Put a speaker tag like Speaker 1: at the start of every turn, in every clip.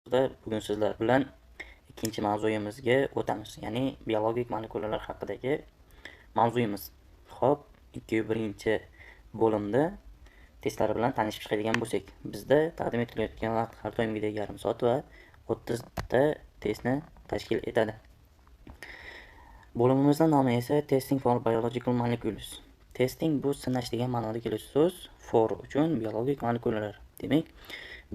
Speaker 1: Bugun sizlar bilan ikkinchi mavzuyimizga o'tamiz, ya'ni biologik molekulalar haqidagi mavzuyimiz. Xo'p, 21-chi bo'limda testlar bilan tanishib chiqadigan bo'lsak, bizda taqdim etilayotgan vaqt har doimgidek yarim soat va 30 ta testni tashkil etadi. Bo'limimizning nomi esa Testing for Biological Molecules. Testing bu sinash degan ma'noda keluvchi so'z, for uchun biologik molekulalar. Demak,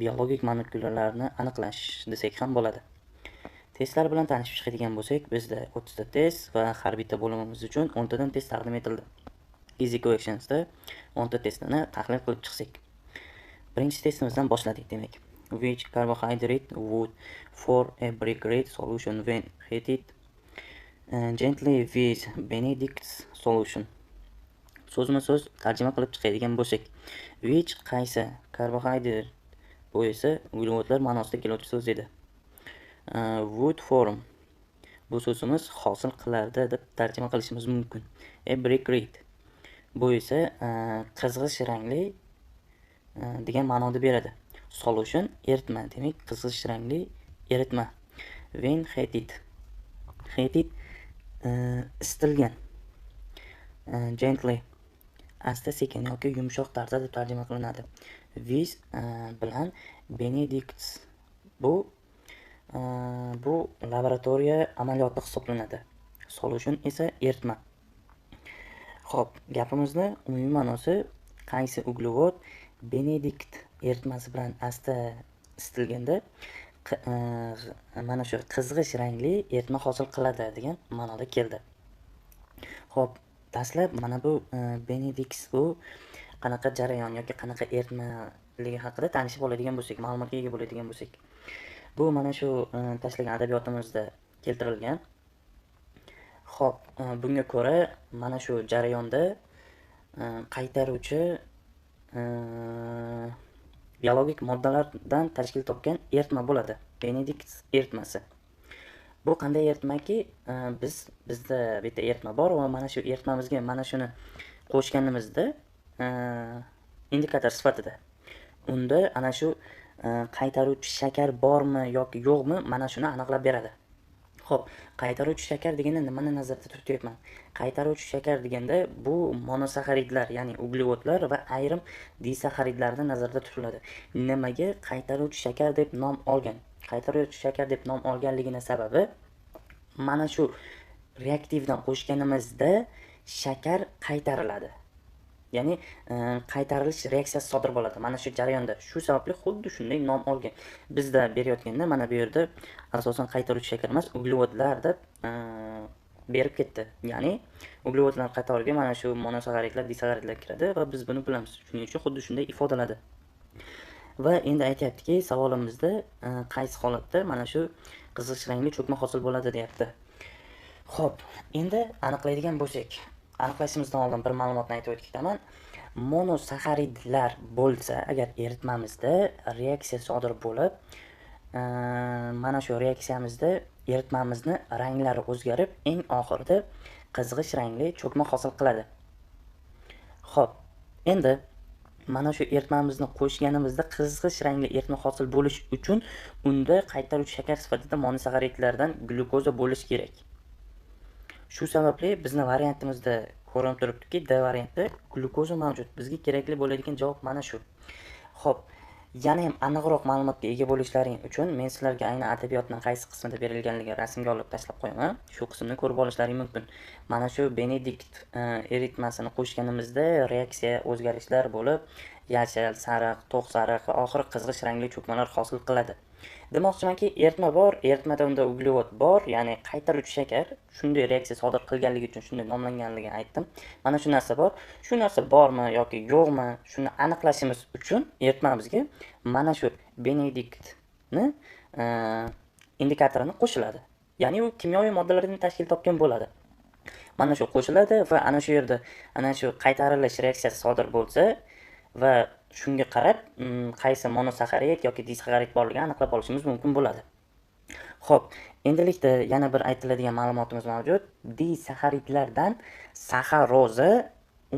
Speaker 1: biologik molekulalarni aniqlash desak ham bo'ladi. Testlar bilan tanishib chiqadigan bo'lsak, bizda 30 ta test va har bitta bo'limimiz uchun 10 tadan test taqdim etildi. Easy Questions'da 10 ta testni tahlil qilib chiqsak. Birinchi testimizdan boshladik demak. Which carbohydrate would for a break-rate solution when heated gently with Benedict's solution. So'zma-so'z tarjima qilib chiqadigan bo'lsak, which qaysi carbohydrate bu esa uglevodlar ma'nosida keluvchi so'z edi. Would form bu so'zimiz hosil qilardi deb tarjima qilishimiz mumkin. A break-rate bu esa qizg'ish rangli degan ma'noda beradi. Solution eritma, demak qizg'ish rangli eritma. When heated isitilgan. Gently asta sekin yoki yumshoq tarzda deb tarjima qilinadi. With bilan Benedict's bu laboratoriya amaliyoti hisoblanadi. Solution esa eritma. Xo'p, gapimizda umumiy ma'nosi qaysi uglevod Benedict eritmasi bilan asta isitilganda mana shu qizg'ish rangli eritma hosil qiladi degan ma'noda keldi. Xo'p, dastlab mana bu Benedict bu qanaqa jarayon yoki qanaqa eritmaligi haqida tanishib oladigan bo'lsak, ma'lumotga ega bo'ladigan bo'lsak, bu mana shu tashlagan adabiyotimizda keltirilgan. Xo'p, bunga ko'ra mana shu jarayonda qaytaruvchi biologik moddalardan tashkil topgan eritma bo'ladi. Benedict eritmasi. Bu qanday eritmaki, bizda bitta eritma bor va mana shu eritmamizga mana shuni qo'shganimizda indikator sifatida unda ana shu qaytaruvchi shakar bormi yoki yo'qmi, mana shuni aniqlab beradi. Xo'p, qaytaruvchi shakar deganda nimani nazarda tutyapman? Qaytaruvchi shakar deganda bu monosaxaridlar, ya'ni uglevodlar va ayrim disaxaridlarni nazarda tutiladi. Nimaga qaytaruvchi shakar deb nom olgan? Qaytaruvchi shakar deb nom olganligining sababi mana shu reaktivdan qo'shganimizda shakar qaytariladi. Ya'ni qaytarilish reaksiyasi sodir bo'ladi mana shu jarayonda. Shu sababli xuddi shunday nom olgan. Bizda berayotganda mana bu yerda asosan qaytaruvchi shakar emas, uglevodlar deb berib ketdi. Ya'ni uglevodlar qatoriga mana shu monosaxaridlar, disaxaridlar kiradi va biz buni bilamiz. Shuning uchun xuddi shunday ifodaladi. Va endi aytayaptiki, savolimizda qaysi holatda mana shu qizg'ish rangli cho'kma hosil bo'ladi deyapti. Xo'p, endi aniqlaydigan bo'lsak, aniqlashimizdan oldin bir ma'lumotni aytib o'tib monosaxaridlar bo'lsa, agar eritmamizda reaksiya sodir bo'lib, mana shu reaksiyamizda eritmamizni ranglari o'zgarib, eng oxirida qizg'ish rangli cho'kma hosil qiladi. Xo'p, endi mana shu eritmamizni qo'shganimizda qizg'ish rangli eritma hosil bo'lish uchun unda qaytaruvchi shakar sifatida monosaxaridlardan glyukoza bo'lishi kerak. Shu sababli bizning variantimizda ko'rinib turibdiki, D varianti glyukoza mavjud. Bizga kerakli bo'ladigan javob mana shu. Xo'p, yana ham aniqroq ma'lumotga ega bo'lishlaring uchun men sizlarga aynan adabiyotning qaysi qismida berilganligini rasmga olib tashlab qo'yaman. Shu qismni ko'rib olishlaring mumkin. Mana shu Benedict eritmasini qo'shganimizda reaksiya o'zgarishlar bo'lib, yashil, sariq, to'q sariq va oxiri qizg'ish rangli cho'kmalar hosil qiladi. Demoqchimanki, eritma bor, eritmada unda uglevod bor, ya'ni qaytaruvchi shakar shunday reaksiya sodir qilganligi uchun shunday nomlanganligini aytdim. Mana shu narsa bor. Shu narsa bormi yoki yo'qmi, shuni aniqlashimiz uchun eritmamizga mana shu Benedictni indikatorini qo'shiladi. Ya'ni u kimyoviy moddalardan tashkil topgan bo'ladi. Mana shu qo'shiladi va ana shu yerda ana shu qaytarilish reaksiyasi sodir bo'lsa va shunga qarab qaysi monosaxarid yoki disaxarid borligini aniqlab olishimiz mumkin bo'ladi. Xo'p, endilikda yana bir aytiladigan ma'lumotimiz mavjud. Disaxaridlardan saxaroza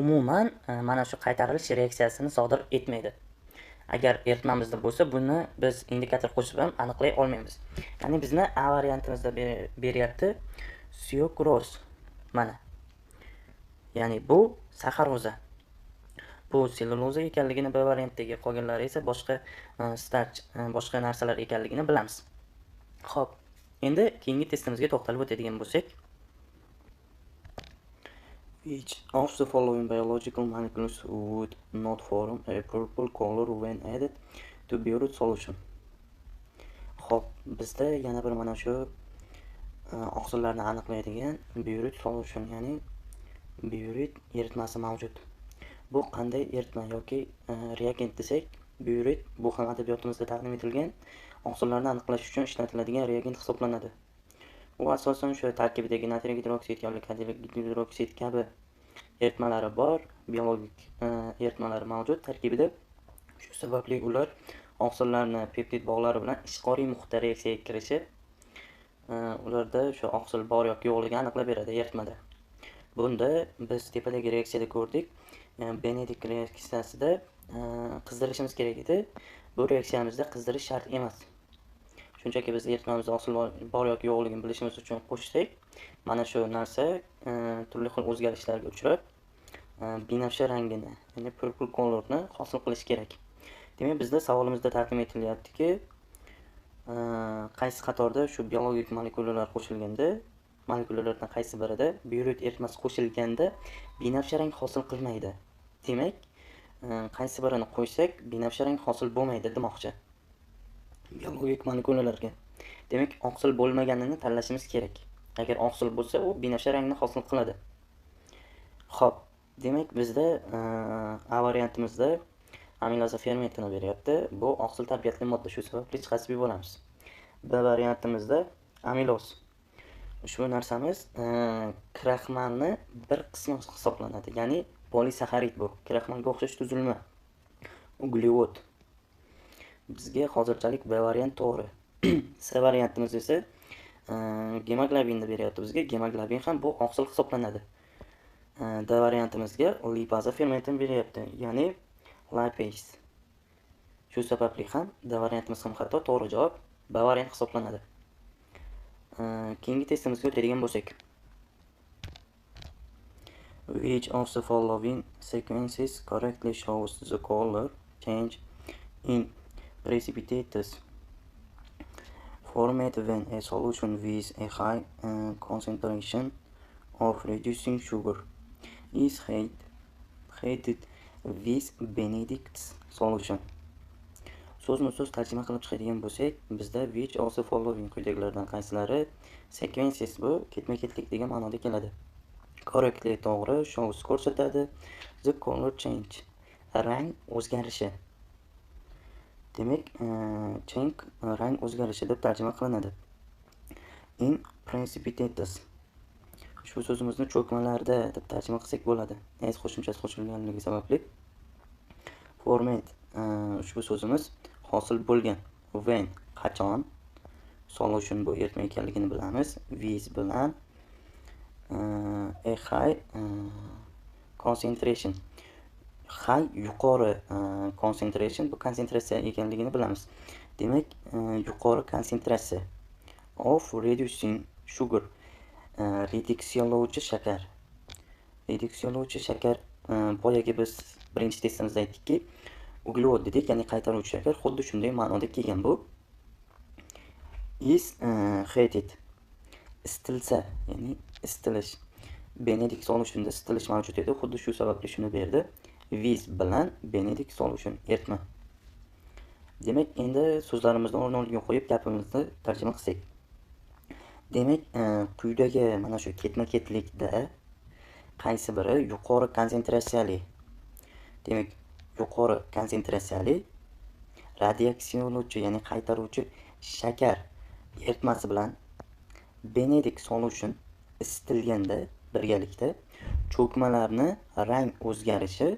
Speaker 1: umuman mana shu qaytarilish reaksiyasini sodir etmaydi. Agar eritmamizda bo'lsa, buni biz indikator qo'shib ham aniqlay olmaymiz. Ya'ni bizni A variantimizda beryapti sukrose. Mana. Ya'ni bu saxaroza. Bu selluloza ekanligini B variantdagi, qolganlari esa boshqa starch, boshqa narsalar ekanligini bilamiz. Xo'p, endi keyingi testimizga to'xtalib o'tadigan bo'lsak, which of the following biological molecules would not form a purple color when added to Biuret solution? Xo'p, bizda yana bir mana shu oqsillarni aniqlaydigan Biuret solution, ya'ni Biuret eritmasi mavjud. Bu qanday eritma yoki reagent desak, Biuret bu ham adabiyotimizda taqdim etilgan oqsillarni aniqlash uchun ishlatiladigan reagent hisoblanadi. U asosan o'sha tarkibidagi natriy gidroksid yoki kaliy gidroksid kabi eritmalari bor, biologik eritmalari mavjud tarkibida. Shu sababli ular oqsillarni peptid bog'lari bilan ishqoriy muhitda reaksiyaga kirishi ularda o'sha oqsil bor yoki yo'qligini aniqlab beradi eritmada. Bunda biz tepadagi reaksiyada ko'rdik. Benedik reaksiyasida qizdirishimiz kerak edi. Bu reaksiyamizda qizdirish shart emas. Shunchaki biz eritmamizda oqsil bor yoki yo'qligini bilishimiz uchun qo'shsak, mana shu narsa turli xil o'zgarishlarga uchrab, binafsha rangini, ya'ni purple colorni hosil qilish kerak. Demak, bizda savolimizda taqdim etilyaptiki, qaysi qatorda shu biologik molekulalar qo'shilganda, molekulalardan qaysi birida Biuret eritmasi qo'shilganda binafsha rang hosil qilmaydi. Demak, qaysi birini qo'ysak, binafsha rang hosil bo'lmaydi demoqchi. Biologik molekulalarga. Demak, oqsil bo'lmaganini tanlashimiz kerak. Agar oqsil bo'lsa, u binafsha rangni hosil qiladi. Xo'p, demak bizda A variantimizda amiloza fermentini beryapti. Bu oqsil tabiatli modda, shu sababli chiqarib olamiz. B variantimizda amiloz. Ushbu narsamiz kraxmalni bir qismi hisoblanadi. Ya'ni polisaxarid bu. Kraxmalga o'xshash tuzilma. Uglevod. Bizga hozirchalik B variant to'g'ri. C variantimiz esa gemoglobinni beryapti bizga. Gemoglobin ham bu oqsil hisoblanadi. D variantimizga lipaza fermentini beryapti, ya'ni lipase. Shu sababli ham D variantimiz ham xato, to'g'ri javob B variant hisoblanadi. Keyingi testimizga o'tadigan bo'lsak, which of the following sequences correctly shows the color change in precipitated format when a solution with a high concentration of reducing sugar is heated with Benedict's solution. So'zma-so'z tarjima qilib chiqadigan bo'lsak, bizda which of the following quyidagilardan qaysilari sequences bu ketma-ketlik degan ma'noda keladi. Correctly to'g'ri, shows ko'rsatadi, the color change rang o'zgarishi. Demak, change rang o'zgarishi deb tarjima qilinadi. In precipitated. Shu so'zimizni cho'kmalarda deb tarjima qilsak bo'ladi. As qo'shimchasi qo'shilganligi sababli. Format ushbu so'zimiz hosil bo'lgan. When qachon, solution bu eritma ekanligini bilamiz. With bilan a high concentration. High yuqori concentration bu konsentratsiya ekanligini bilamiz. Demak, yuqori konsentratsiya of reducing sugar. Reduksiyalovchi shakar. Reduksiyalovchi shakar boyagi biz birinchi testimizda aytdikki, uglevod dedik, ya'ni qaytaruvchi shakar, xuddi shunday ma'noda kelgan bu. Is heated. Istilsa, ya'ni istilish. Benedict solutionda istilish mavjud edi, xuddi shu sababli shuni berdi. With bilan Benedict solution eritma. Demak, endi so'zlarimizni o'rn-o'rniga qo'yib gapimizni tarjima qilsak. Demak, quyidagi mana shu ketma-ketlikda qaysi biri yuqori konsentratsiyali? Demak, yuqori konsentratsiyali reaksiyalovchi, ya'ni qaytaruvchi shakar eritmasi bilan Benedict solution isitilganda birgalikda cho'kmalarni rang o'zgarishi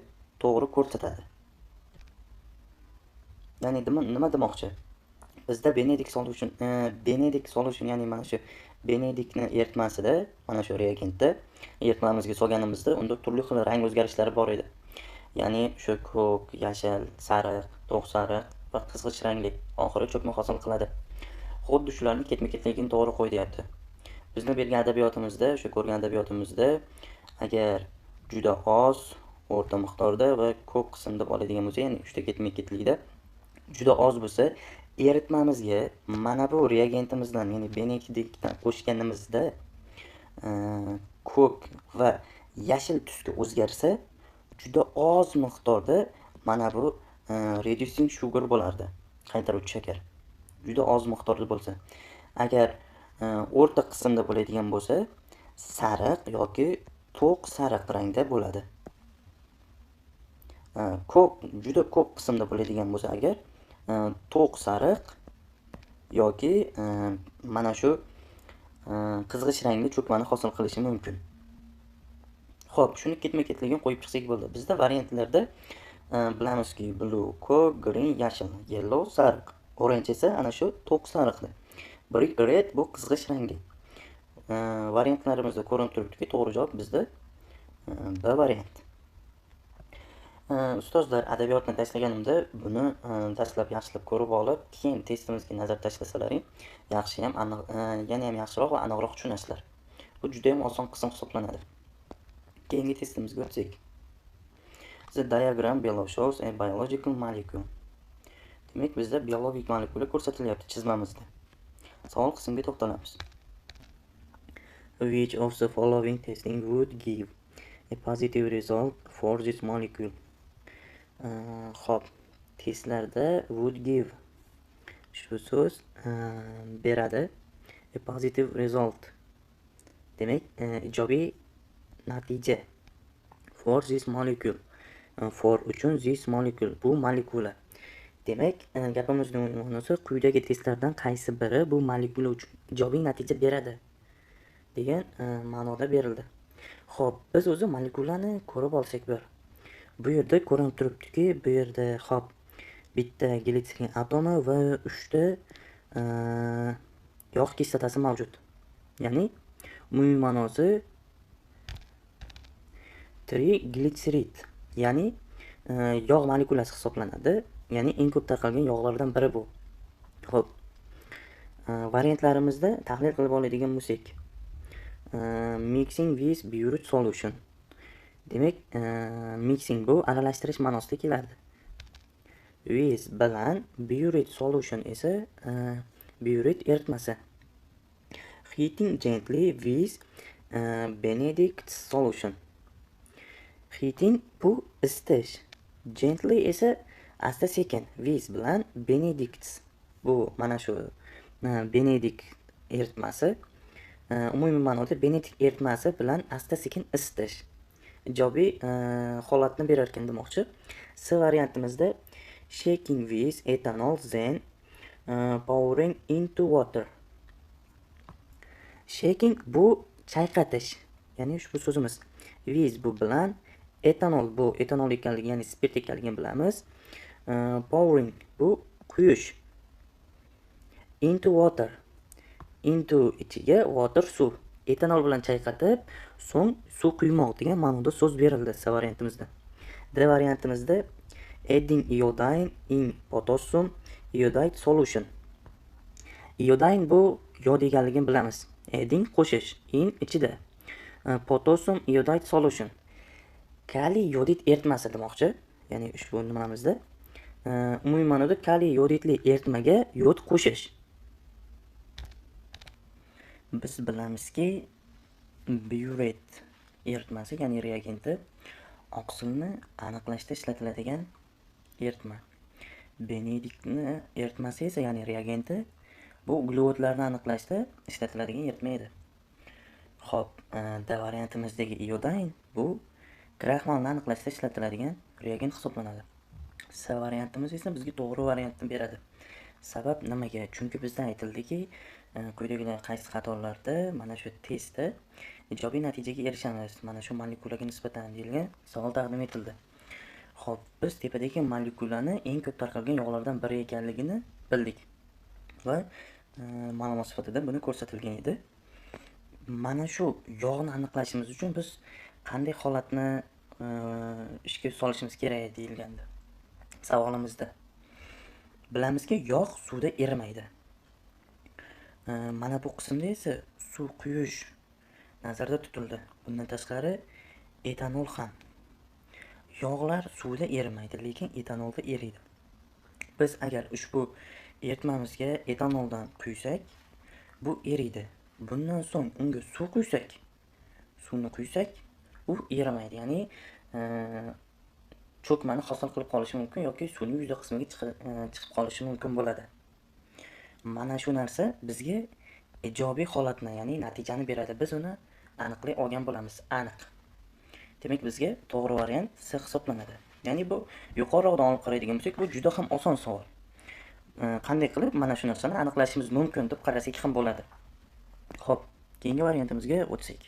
Speaker 1: to'g'ri ko'rsatadi. Ya'ni nima demoqchi? Bizda Benedict solution, ya'ni mana shu Benedictni eritmasida, mana shu reagentda eritmamizga solganimizda unda turli xil rang o'zgarishlari bor edi. Ya'ni o'sha ko'k, yashil, sariq, to'q sariq va qizg'ish rangli oxiri cho'kma hosil qiladi. Xuddi shularni ketma-ketligini to'g'ri qo'y deyapti. Bizni bergan adabiyotimizda, o'sha ko'rgan adabiyotimizda agar juda oz, o'rta miqdorda va ko'p qismda oladigan bo'lsa, ya'ni 3 ta ketma-ketlikda juda oz bo'lsa, eritmamizga mana bu reagentimizdan, ya'ni Benedikdan qo'shganimizda ko'k va yashil tusga o'zgarsa, juda oz miqdorda mana bu reducing sugar bo'lardi, qaytaruvchi shakar. Juda oz miqdorda bo'lsa. Agar o'rta qismda bo'ladigan bo'lsa, sariq yoki to'q sariq rangda bo'ladi. Ko'p, juda ko'p qismda bo'ladigan bo'lsa agar to'q sariq yoki mana shu qizg'ish rangli cho'kmani hosil qilishi mumkin. Xo'p, shuni ketma-ketligini qo'yib chiqsak bo'ldi. Bizda variantlarda bilamizki, blue, ko'k, green, yashil, yellow, sariq, orange esa ana shu to'q sariqdir. Red bu qizg'ish rangli. Variantlarimizda ko'rinib turibdiki, to'g'ri javob bizda B variant. Ustozlar, adabiyotni tashlaganimda buni dastlab yaxshilab ko'rib olib, keyin testimizga nazar tashlasalaring, yaxshiyam aniq, yanayam yaxshiroq va aniqroq tushunasizlar. Bu juda ham oson qism hisoblanadi. Keyingi testimizga o'tsak. The diagram below shows a biological molecule. Demak, bizda biologik molekula ko'rsatilyapti chizmamizda. Savol qismiga to'xtalamiz. Which of the following testing would give a positive result for this molecule? Xo'p, testlarda would give shu so'z beradi a positive result. Demak, ijobiy natija for this molecule. For uchun this molecule, bu molekula. Demak, gapimizning ma'nosi quyidagi testlardan qaysi biri bu molekula uchun ijobiy natija beradi degan ma'noda berildi. Xo'p, biz o'zi molekulani ko'rib olsak bu yerda ko'rinib turibdiki, bu yerda xo'p, bitta glitserin atomi va 3 ta yog' kislotasi mavjud. Ya'ni umumiy ma'nosi triglitserid, ya'ni yog' molekulasi hisoblanadi. Ya'ni eng ko'p tarqalgan yog'lardan biri bu. Xo'p. Variantlarimizda tahlil qilib oladigan bo'lsak, mixing with Biuret solution. Demak, mixing bu aralashtirish ma'nosida keladi. With bilan Biuret solution esa Biuret eritmasi. Heating gently with Benedict solution. Heating bu isitish. Gently esa asta sekin. With bilan Benedict. Bu mana shu Benedict eritmasi. Umumiy ma'noda Benedict eritmasi bilan asta sekin isitish. Ijobiy holatni berar ekan demoqchi. C variantimizda shaking with ethanol then pouring into water. Shaking bu chayqatish. Ya'ni ushbu so'zimiz. With bu bilan etanol bu etanol ekanligi, ya'ni spirt ekanligini bilamiz. Pouring bu quyish. Into water. Into ichiga water suv. Etanol bilan chayqatib, so'ng suv quymoq degan ma'noda so'z berildi C variantimizda. D variantimizda adding iodine in potassium iodide solution. Iodine bu yod ekanligini bilamiz. Adding qo'shish, in ichida. Potassium iodide solution. Kaliy yodid eritmasi demoqchi. Ya'ni ushbu nimamizda umumiy ma'noda kaliy yodidli eritmaga yod qo'shish. Biz bilamizki, Biuret eritmasi, ya'ni reagenti oqsilni aniqlashda ishlatiladigan eritma. Benedictni eritmasi esa, ya'ni reagenti bu uglevodlarni aniqlashda ishlatiladigan eritma edi. Xo'p, D variantimizdagi iodine bu kraxmalni aniqlashda ishlatiladigan reagent hisoblanadi. C variantimiz esa bizga to'g'ri variantni beradi. Sabab nimaga? Chunki bizda aytildiki, quyidagi qaysi qatorlarda mana shu testda ijobiy natijaga erishamiz, mana shu molekulaga nisbatan deyilgan savol taqdim etildi. Xo'p, biz tepadagi molekulani eng ko'p tarqalgan yog'lardan biri ekanligini bildik va ma'lumot sifatida buni ko'rsatilgan edi. Mana shu yog'ni aniqlashimiz uchun biz qanday holatni ishga solishimiz kerak deyilganda savolimizda. Bilamizki, yog' suvda erimaydi. Mana bu qismda esa suv quyish nazarda tutildi. Bundan tashqari etanol ham. Yog'lar suvda erimaydi, lekin etanolda eriydi. Biz agar ushbu eritmamizga etanoldan quysak, bu eriydi. Bundan so'ng unga suvni quysak, u erimaydi. Ya'ni cho'kmani hosil qilib qolishi mumkin yoki suvning yuza qismiga chiqib qolishi mumkin bo'ladi. Mana shu narsa bizga ijobiy holatni, ya'ni natijani beradi. Biz uni aniqlay olgan bo'lamiz, aniq. Demak, bizga to'g'ri variant C hisoblanadi. Ya'ni bu yuqoriroqdan olib qaraydigan bo'lsak, bu juda ham oson savol. Qanday qilib mana shu narsani aniqlashimiz mumkin deb qarasak ham bo'ladi. Xo'p, keyingi variantimizga o'tsak.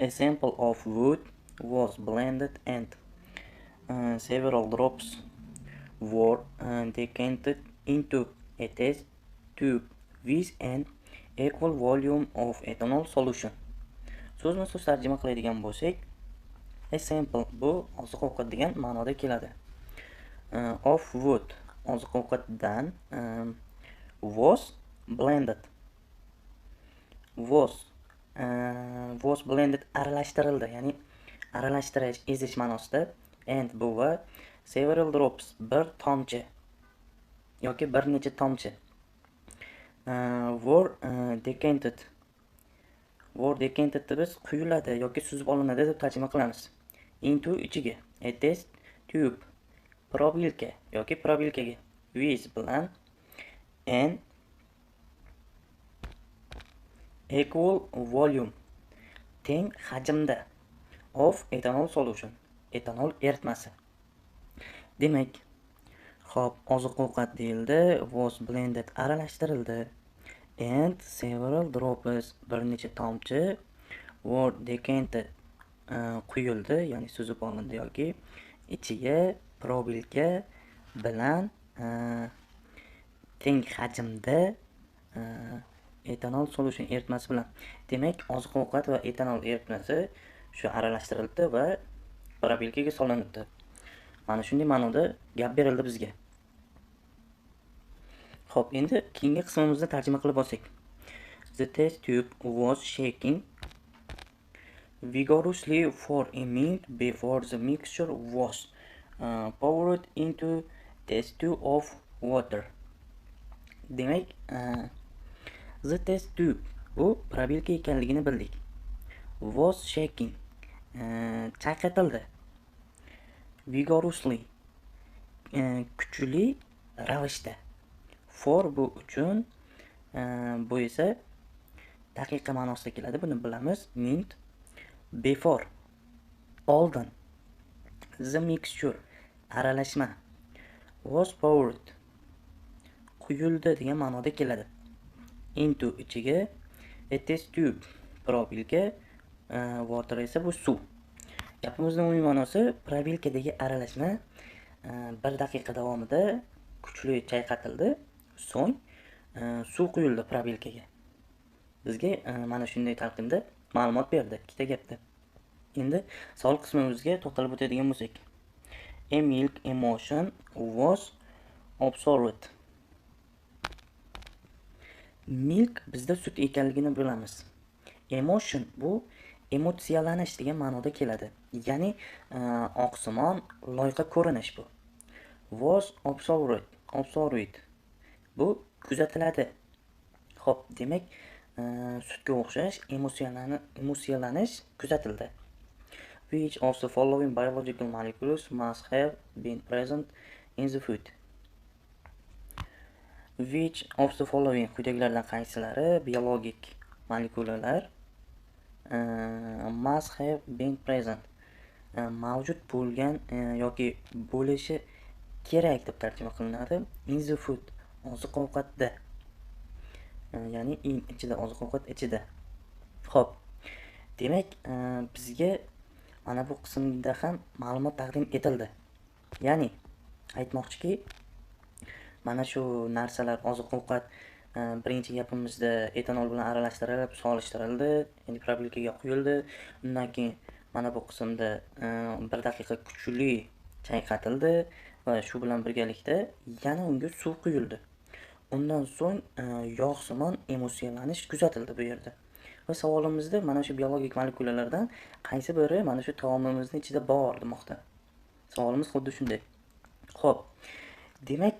Speaker 1: A sample of wood was blended and several drops were decanted into a test tube with an equal volume of ethanol solution. So'zma-so'z tarjima qiladigan bo'lsak, a sample bu oziq-ovqat degan ma'noda keladi. Of wood oziq-ovqatdan was blended. Was blended aralashtirildi, ya'ni aralashtirish, ezish ma'nosida. And bu va several drops bir tomchi yoki bir necha tomchi. Were decanted. Were decanted biz quyiladi yoki suzib olinadi deb tarjima qilamiz. Into ichiga. A test tube. Probilka yoki probilkaga. With bilan and equal volume teng hajmda of ethanol solution, etanol eritmasi. Demak, xo'p, oziq-ovqat deyildi, was blended aralashtirildi, and several drops bir necha tomchi were decanted quyildi, ya'ni suzib olindi yoki ichiga probilka bilan teng hajmda etanol solution eritmasi bilan. Demak, oziq-ovqat va etanol eritmasi shu aralashtirildi va probilkaga solinibdi. Mana shunday ma'noda gap berildi bizga. Xo'p, endi keyingi qismimizni tarjima qilib olsak. The test tube was shaking vigorously for a minute before the mixture was poured into test tube of water. Demak, the test tube bu probilka ekanligini bildik. Was shaking chayqatildi. Vigorously kuchli ravishda. For bu uchun, bu esa daqiqa ma'nosida keladi. Buni bilamiz. Minute. Before oldin. The mixture aralashma. Was poured quyildi degan ma'noda keladi. Into ichiga. A test tube probilka. Water esa bu suv. Gapimizning umumiy ma'nosi probilkadagi aralashma 1 daqiqa davomida kuchli chayqatildi, so'ng suv quyildi probilkaga. Bizga mana shunday talqinda ma'lumot berdi, ikkita gapda. Endi savol qismimizga to'xtalib o'tadigan bo'lsak. A milk emotion was absorbed. Milk bizda sut ekanligini bilamiz. Emotion bu emotsiyalanish degan ma'noda keladi. Ya'ni oqsimon loyqa ko'rinish bu. Was absorbed. Bu kuzatiladi. Xo'p, demak, sutga o'xshash emotsiyalanish kuzatildi. Which of the following biological molecules must have been present in the food? Which of the following quyidagilardan qaysilari biologik molekulalar must have been present mavjud bo'lgan yoki bo'lishi kerak deb tarjima qilinadi. In the food oziq-ovqatda, ya'ni in ichida, oziq-ovqat ichida. Xo'p, demak, bizga mana bu qismda ham ma'lumot taqdim etildi. Ya'ni aytmoqchiki, mana shu narsalar, oziq-ovqat birinchi gapimizda etanol bilan aralashtirilib solishtirildi, ya'ni probirkaga quyildi. Undan keyin mana bu qismda 1 daqiqa kuchli chayqatildi va shu bilan birgalikda yana unga suv quyildi. Undan so'ng yog'simon emulsiyalanish kuzatildi bu yerda. Va savolimizda mana shu biologik molekulalardan qaysi biri mana shu taomimizning ichida bor demoqda. Savolimiz xuddi shunday. Xo'p. Demak,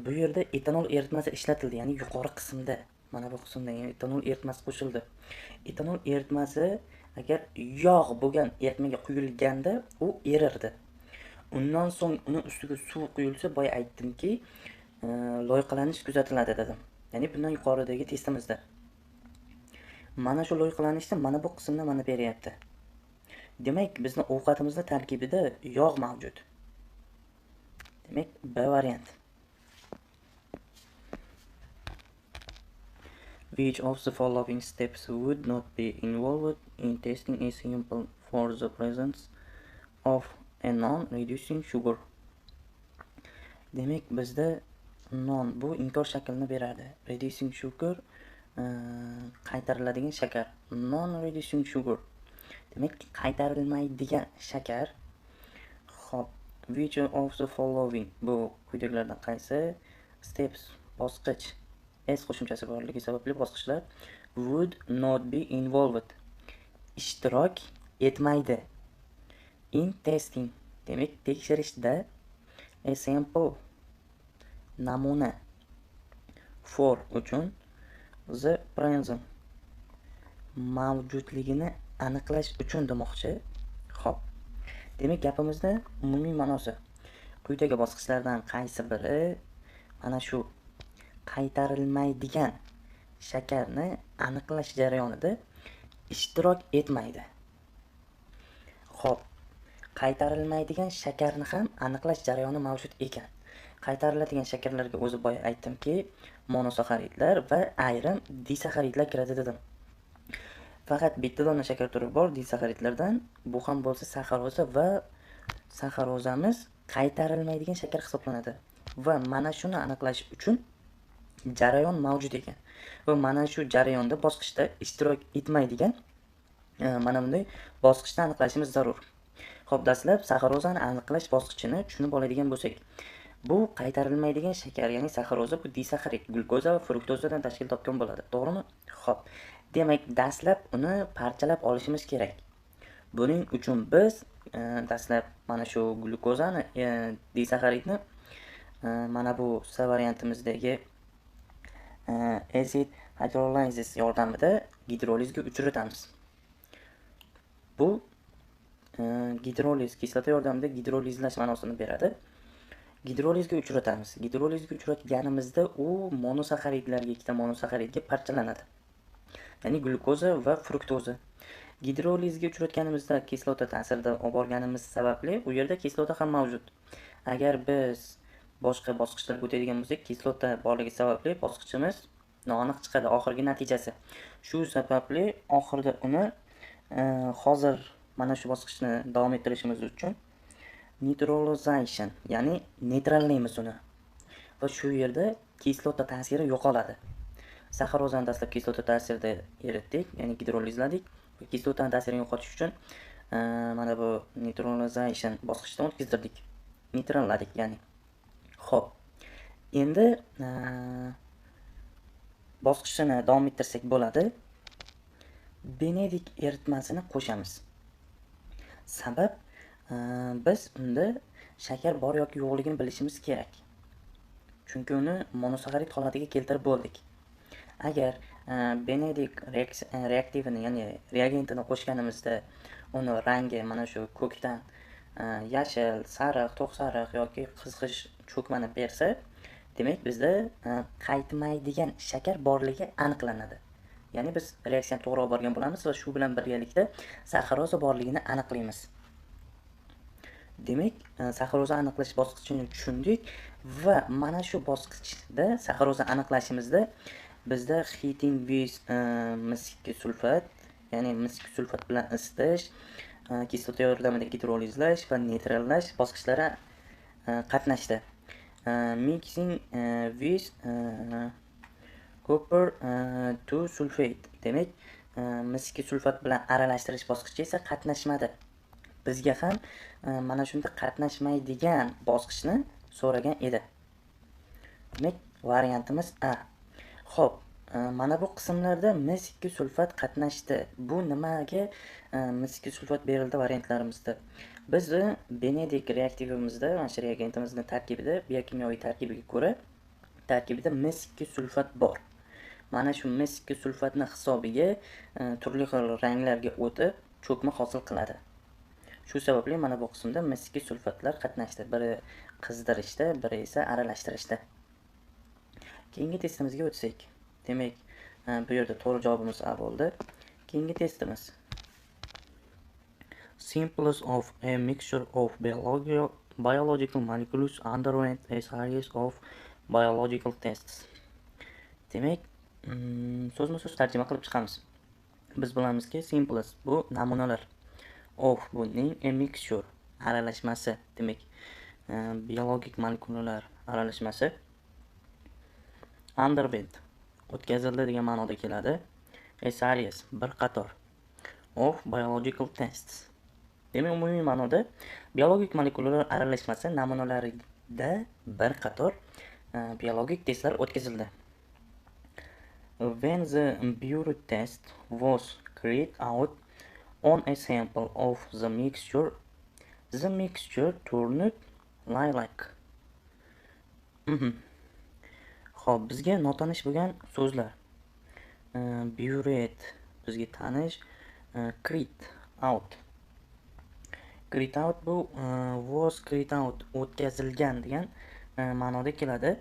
Speaker 1: bu yerda etanol eritmasi ishlatildi, ya'ni yuqori qismda, mana bu qismda etanol eritmasi qo'shildi. Etanol eritmasi agar yog' bo'lgan eritmaga quyilganda u erirdi. Undan so'ng uni ustiga suv quyilsa, boya aytdimki, loyqalanish kuzatiladi dedim. Ya'ni bundan yuqoridagi testimizda. Mana shu loyqalanishni mana bu qismda mana beryapti. Demak, bizning ovqatimizda tarkibida yog' mavjud. Demak, B variant. Which of the following steps would not be involved in testing a sample for the presence of a non-reducing sugar? Demak, bizda non bu inkor shaklini beradi. Reducing sugar qaytariladigan shakar. Non-reducing sugar. Demak, qaytarilmaydigan shakar. Xo'p, which of the following bu quyidagilardan qaysi steps bosqich s qo'shimchasi borligi sababli bosqichlar would not be involved ishtirok etmaydi in testing, demak tekshirishda, a sample namuna for uchun the presence mavjudligini aniqlash uchun demoqchi. Xo'p, demak gapimizda umumiy ma'nosi quyidagi bosqichlardan qaysi biri mana shu qaytarilmaydigan shakarni aniqlash jarayonida ishtirok etmaydi. Xo'p, qaytarilmaydigan shakarni ham aniqlash jarayoni mavjud ekan. Qaytariladigan shakarlarga o'zi boya aytdimki, monosaxaridlar va ayrim disaxaridlar kiradi dedim. Faqat bitta dona shakar turi bor disaxaridlardan, bu ham bo'lsa saxaroza va saxarozamiz qaytarilmaydigan shakar hisoblanadi. Va mana shuni aniqlash uchun jarayon mavjud ekan. Va mana shu jarayonda bosqichda ishtirok etmaydigan mana bunday bosqichni aniqlashimiz zarur. Xo'p, dastlab saxarozani aniqlash bosqichini tushunib oladigan bo'lsak, bu qaytarilmaydigan shakar, ya'ni saxaroza bu disaxarid, glukoza va fruktozadan tashkil topgan bo'ladi. To'g'rimi? Xo'p. Demak, dastlab uni parchalab olishimiz kerak. Buning uchun biz dastlab mana shu glukozani, disaxaridni mana bu C variantimizdagi acid hydrolysis yordamida gidrolizga uchratamiz. Bu gidroliz kislota yordamida gidrolizlash ma'nosini beradi. Gidrolizga uchratamiz. Gidrolizga uchratganimizda u monosaxaridlarga, ikkita monosaxaridga parchalanadi. Ya'ni glukoza va fruktoza. Gidrolizga uchratganimizda kislota ta'sirida olib borganimiz sababli u yerda kislota ham mavjud. Agar biz boshqa bosqichlarga o'tadigan bo'lsak, kislota borligi sababli bosqichimiz noaniq chiqadi oxirgi natijasi. Shu sababli oxirida uni hozir mana shu bosqichni davom ettirishimiz uchun neutralization, ya'ni neytrallaymiz uni. Va shu yerda kislota ta'siri yo'qoladi. Saxarozani dastlab kislota ta'sirida eritdik, ya'ni gidrolizladik. Kislotani ta'sirini yo'qotish uchun mana bu neutralization bosqichidan o'tkazdirdik. Neytralladik, ya'ni. Xo'p. Endi bosqichini davom ettirsak bo'ladi. Benedik eritmasini qo'shamiz. Sabab biz unda shakar bor yoki yo'qligini bilishimiz kerak. Chunki uni monosaxarid holatiga keltirib bo'ldik. Agar Benedik reaktivini, ya'ni reagentini qo'shganimizda uni rangi mana shu ko'kdan yashil, sariq, to'q sariq yoki qizg'ish cho'kmani bersa, demak bizda qaytmaydigan shakar borligi aniqlanadi. Ya'ni biz reaksiyani to'g'ri olib borgan bo'lamiz va shu bilan birgalikda saxaroza borligini aniqlaymiz. Demak, saxaroza aniqlash bosqichini tushundik va mana shu bosqichda saxaroza aniqlashimizda bizda heating with misk sulfat, ya'ni misk sulfat bilan isitish, kislota yordamida gidrolizlash va neytrallash bosqichlari qatnashdi. Mixing with Copper to sulfate. Demak, miski sulfat bilan aralashtirish bosqichi esa qatnashmadi. Bizga ham mana shunda qatnashmaydigan bosqichni so'ragan edi. Demak, variantimiz A. Xo'p, mana bu qismlarda mis2 sulfat qatnashdi. Bu nimaga mis2 sulfat berildi variantlarimizda? Biz Benedict reaktivimizda, mana shu reagentimizning tarkibida, biokimyoviy tarkibiga ko'ra tarkibida mis2 sulfat bor. Mana shu mis2 sulfatning hisobiga turli xil ranglarga o'tib, cho'kma hosil qiladi. Shu sababli mana bu qismda mis2 sulfatlar qatnashdi. Biri qizdirishda, biri esa aralashtirishda. Keyingi testimizga o'tsak. Demak, bu yerda to'g'ri javobimiz A bo'ldi. Keyingi testimiz. Samples of a mixture of biological molecules underwent a series of biological tests. Demak, so'zma-so'z tarjima qilib chiqamiz. Biz bilamizki, samples bu namunalar. Of buning a mixture aralashmasi, demak, biologik molekulalar aralashmasi. Underwent o'tkazildi degan ma'noda keladi. A series bir qator of biological tests. Demak, umumiy ma'noda biologik molekulalar aralashmasi namunalarida bir qator biologik testlar o'tkazildi. When the Bureau test was carried out on a sample of the mixture turned lilac. Xo'p, bizga notanish bo'lgan so'zlar. Buret bizga tanish, carried out. Carried out bu was carried out o'tkazilgan degan ma'noda keladi.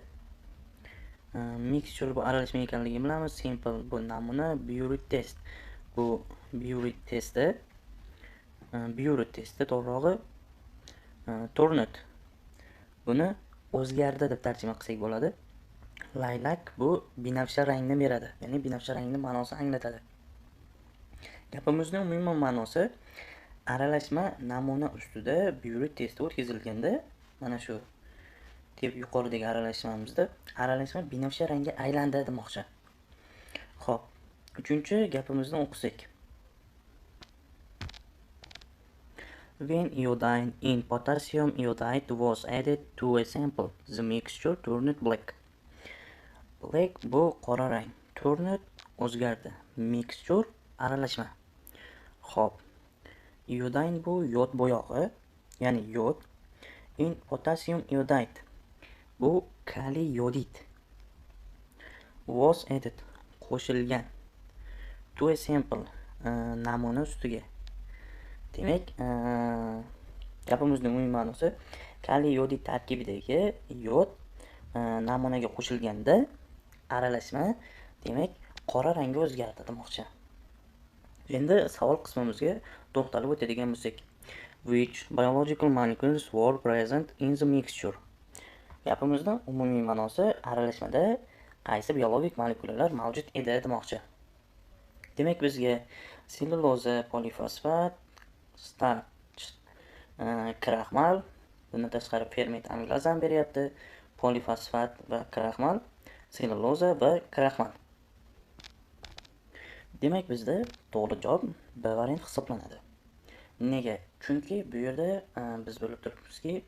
Speaker 1: Mixture bu aralashma ekanligini bilamiz. Sample bu namuna, Buret test bu Buret testi. Buret testi to'g'rirog'i turned buni o'zgardi deb tarjima qilsak bo'ladi. Lilac bu binafsha rangni beradi, ya'ni binafsha rangni ma'nosini anglatadi. Gapimizning umumiy ma'nosi aralashma namuna ustida Buret testi o'tkazilganda, mana shu deb yuqoridagi aralashmamizda aralashma binafsha rangga aylandi demoqchi. Xo'p, uchinchi gapimizni o'qisak. When iodine in potassium iodide was added to a sample, the mixture turned black. Black bu qora rang, turned o'zgardi, mixture aralashma. Xo'p, iodine bu yod bo'yog'i, ya'ni yod. In potassium iodide bu kaliy yodid. Was added qo'shilgan. To a sample namuna ustiga. Demak, gapimizning umumiy ma'nosi kaliy yodid tarkibidagi yod namunaga qo'shilganda aralashma, demak, qora rangga o'zgardi demoqchi. Endi savol qismimizga to'xtalib o'tadigan bo'lsak. Which biological molecules were present in the mixture? Gapimizning umumiy ma'nosi aralashmada qaysi biologik molekulalar mavjud edi demoqchi. Demak, bizga selluloza, polifosfat, starch, kraxmal, bundan tashqari ferment amilazani beryapti. Polifosfat va kraxmal, selluloza va kraxmal. Demak, bizda to'g'ri javob B variant hisoblanadi. Nega? Chunki bu yerda biz bilib turibmizki,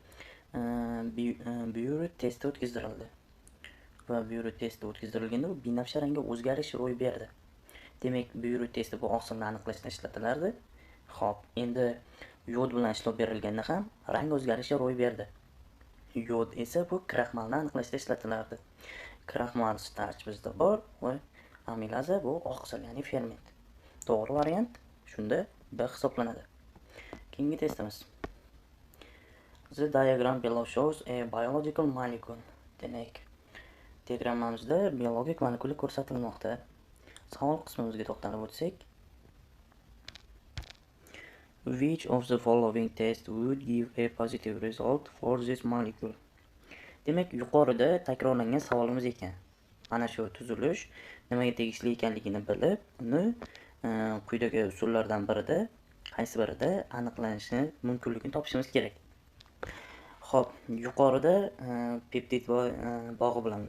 Speaker 1: Buret testi o'tkazildi. Va Buret testi o'tkazilganda u binafsha rangga o'zgarish ro'y berdi. Demak, Buret testi bu oqsilni aniqlashda ishlatilardi. Xo'p, endi yod bilan ishlov berilganda ham rang o'zgarishi ro'y berdi. Yod esa bu kraxmalni aniqlashda ishlatilardi. Kraxmal starch bizda bor va amilaza bu oqsil, ya'ni ferment. To'g'ri variant shunda B hisoblanadi. Keyingi testimiz. The diagram below shows a biological molecule. Demak, diagrammamizda biologik molekula ko'rsatilmoqda. Savol qismimizga to'xtalib o'tsak. Which of the following tests would give a positive result for this molecule? Demak, yuqorida takrorlangan savolimiz ekan. Mana shu tuzilish nimaga tegishli ekanligini bilib, uni quyidagi usullardan birida, qaysi birida aniqlanishi mumkinligini topishimiz kerak. Xo'p, yuqorida peptid bog'i bilan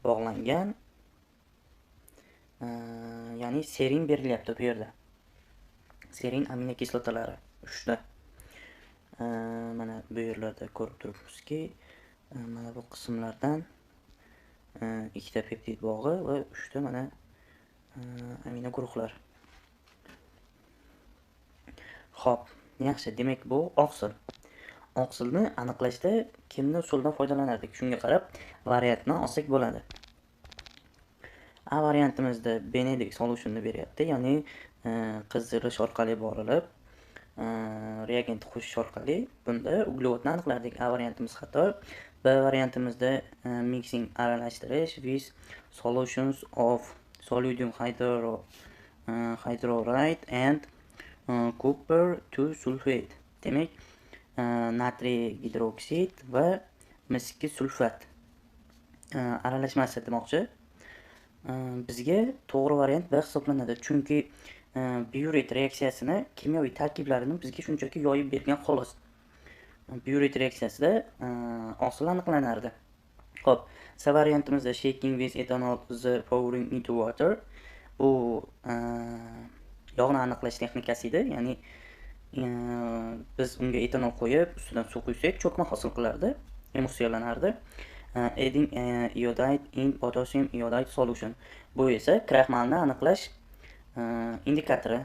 Speaker 1: bog'langan ya'ni serin berilyapti bu yerda. Serin aminokislotalari 3 ta. Mana bu yerlarda ko'rib turibmizki, mana bu qismlardan 2 ta peptid bog'i va 3 ta mana amino guruhlar. Xo'p, yaxshi. Demak, bu oqsil. Oqsilni aniqlashda kimni usuldan foydalanardik? Shunga qarab variantni olsak bo'ladi. A variantimizda Benedict solution'ni beryapti, ya'ni qizdirish orqali borilib, reagent qo'shish orqali bunda uglevodni aniqlardik. A variantimiz xato. B variantimizda mixing aralashtirish with solutions of sodium hydroride and copper 2 sulfate. Demak, natriy gidroksid va mis2 sulfat aralashmasi demoqchi. Bizga to'g'ri variant B hisoblanadi, chunki biuret reaksiyasini kimyoviy tarkiblarini bizga shunchaki yoyib bergan xolos. Biuret reaksiyasida oqsil aniqlanardi. Xo'p, C variantimizda shaking with ethanol the pouring into water. Bu yog'ni aniqlash texnikasi edi, ya'ni biz unga etanol qo'yib, ustidan suv quysak, cho'kma hosil qilardi, emulsiyalanardi. Adding iodide in potassium iodide solution. Bu esa kraxmalni aniqlash indikatori.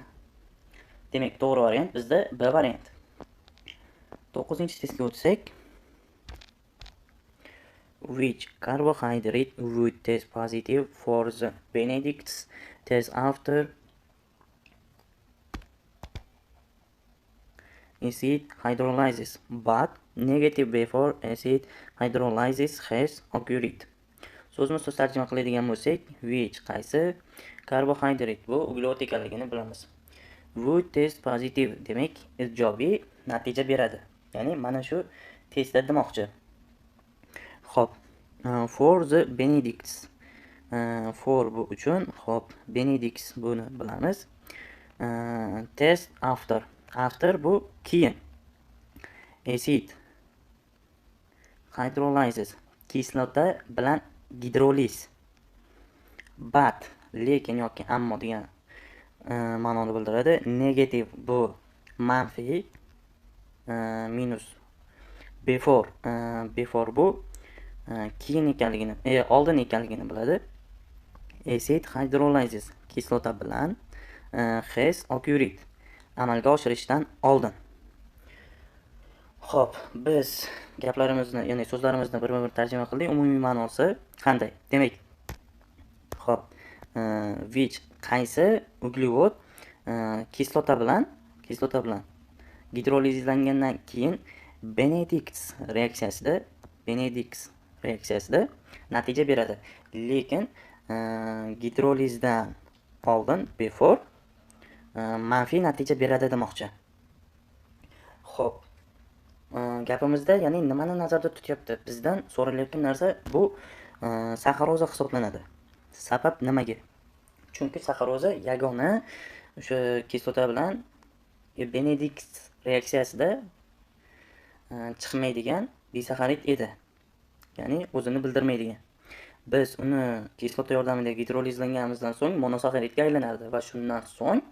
Speaker 1: Demak, to'g'ri variant bizda B variant. 9-testga o'tsak, which carbohydrate would test positive for the Benedict's test after acid hydrolysis, but negative before acid hydrolysis has occurred. So'zma-so'z tarjima qiladigan bo'lsak, which qaysi, carbohydrate bu uglevod ekanligini bilamiz. Would test positive demak ijobiy natija beradi. Ya'ni mana shu testda demoqchi. Xo'p, for the Benedict's. For bu uchun, xo'p, Benedict's buni bilamiz. Test after. After bu keyin. Acid hydrolysis kislota bilan gidroliz. But lekin yoki ammo degan ma'noni bildiradi. Negative bu manfiy, minus. Before bu keyin ekanligini, oldin ekanligini biladi. Acid hydrolysis kislota bilan has occurred amalga oshirishdan oldin. Xo'p, biz gaplarimizni, ya'ni so'zlarimizni bir-bir tarjima qildik. Umumiy ma'nosi qanday? Demak, xo'p, which qaysi uglevod kislota bilan gidrolizlangandan keyin Benedict's reaksiyasida natija beradi. Lekin gidrolizdan oldin before manfiy natija beradi demoqchi. Xo'p, gapimizda ya'ni nimani nazarda tutyapti? Bizdan so'ralayotgan narsa bu saxaroza hisoblanadi. Sabab nimaga? Chunki saxaroza yagona o'sha kislota bilan Benedict reaksiyasida chiqmaydigan disaxarid edi. Ya'ni o'zini bildirmaydigan. Biz uni kislota yordamida gidrolizlanganimizdan so'ng monosaxaridga aylanardi va shundan so'ng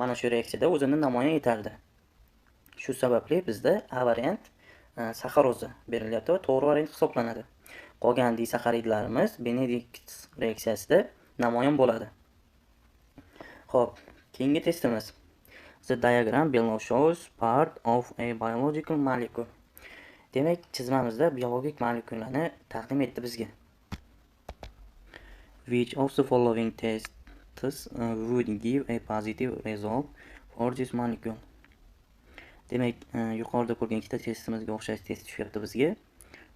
Speaker 1: mana shu reaksiyada o'zini namoyon etardi. Shu sababli bizda A variant saxaroza berilyapti va to'g'ri variant hisoblanadi. Qolgan disaxaridlarimiz Benedict reaksiyasida namoyon bo'ladi. Xo'p, keyingi testimiz. The diagram below shows part of a biological molecule. Demak, chizmamizda biologik molekulani taqdim etdi bizga. Which of the following tests would give a positive result for this molecule? Demak, yuqorida ko'rgan ikkita testimizga o'xshash test tushyapti bizga.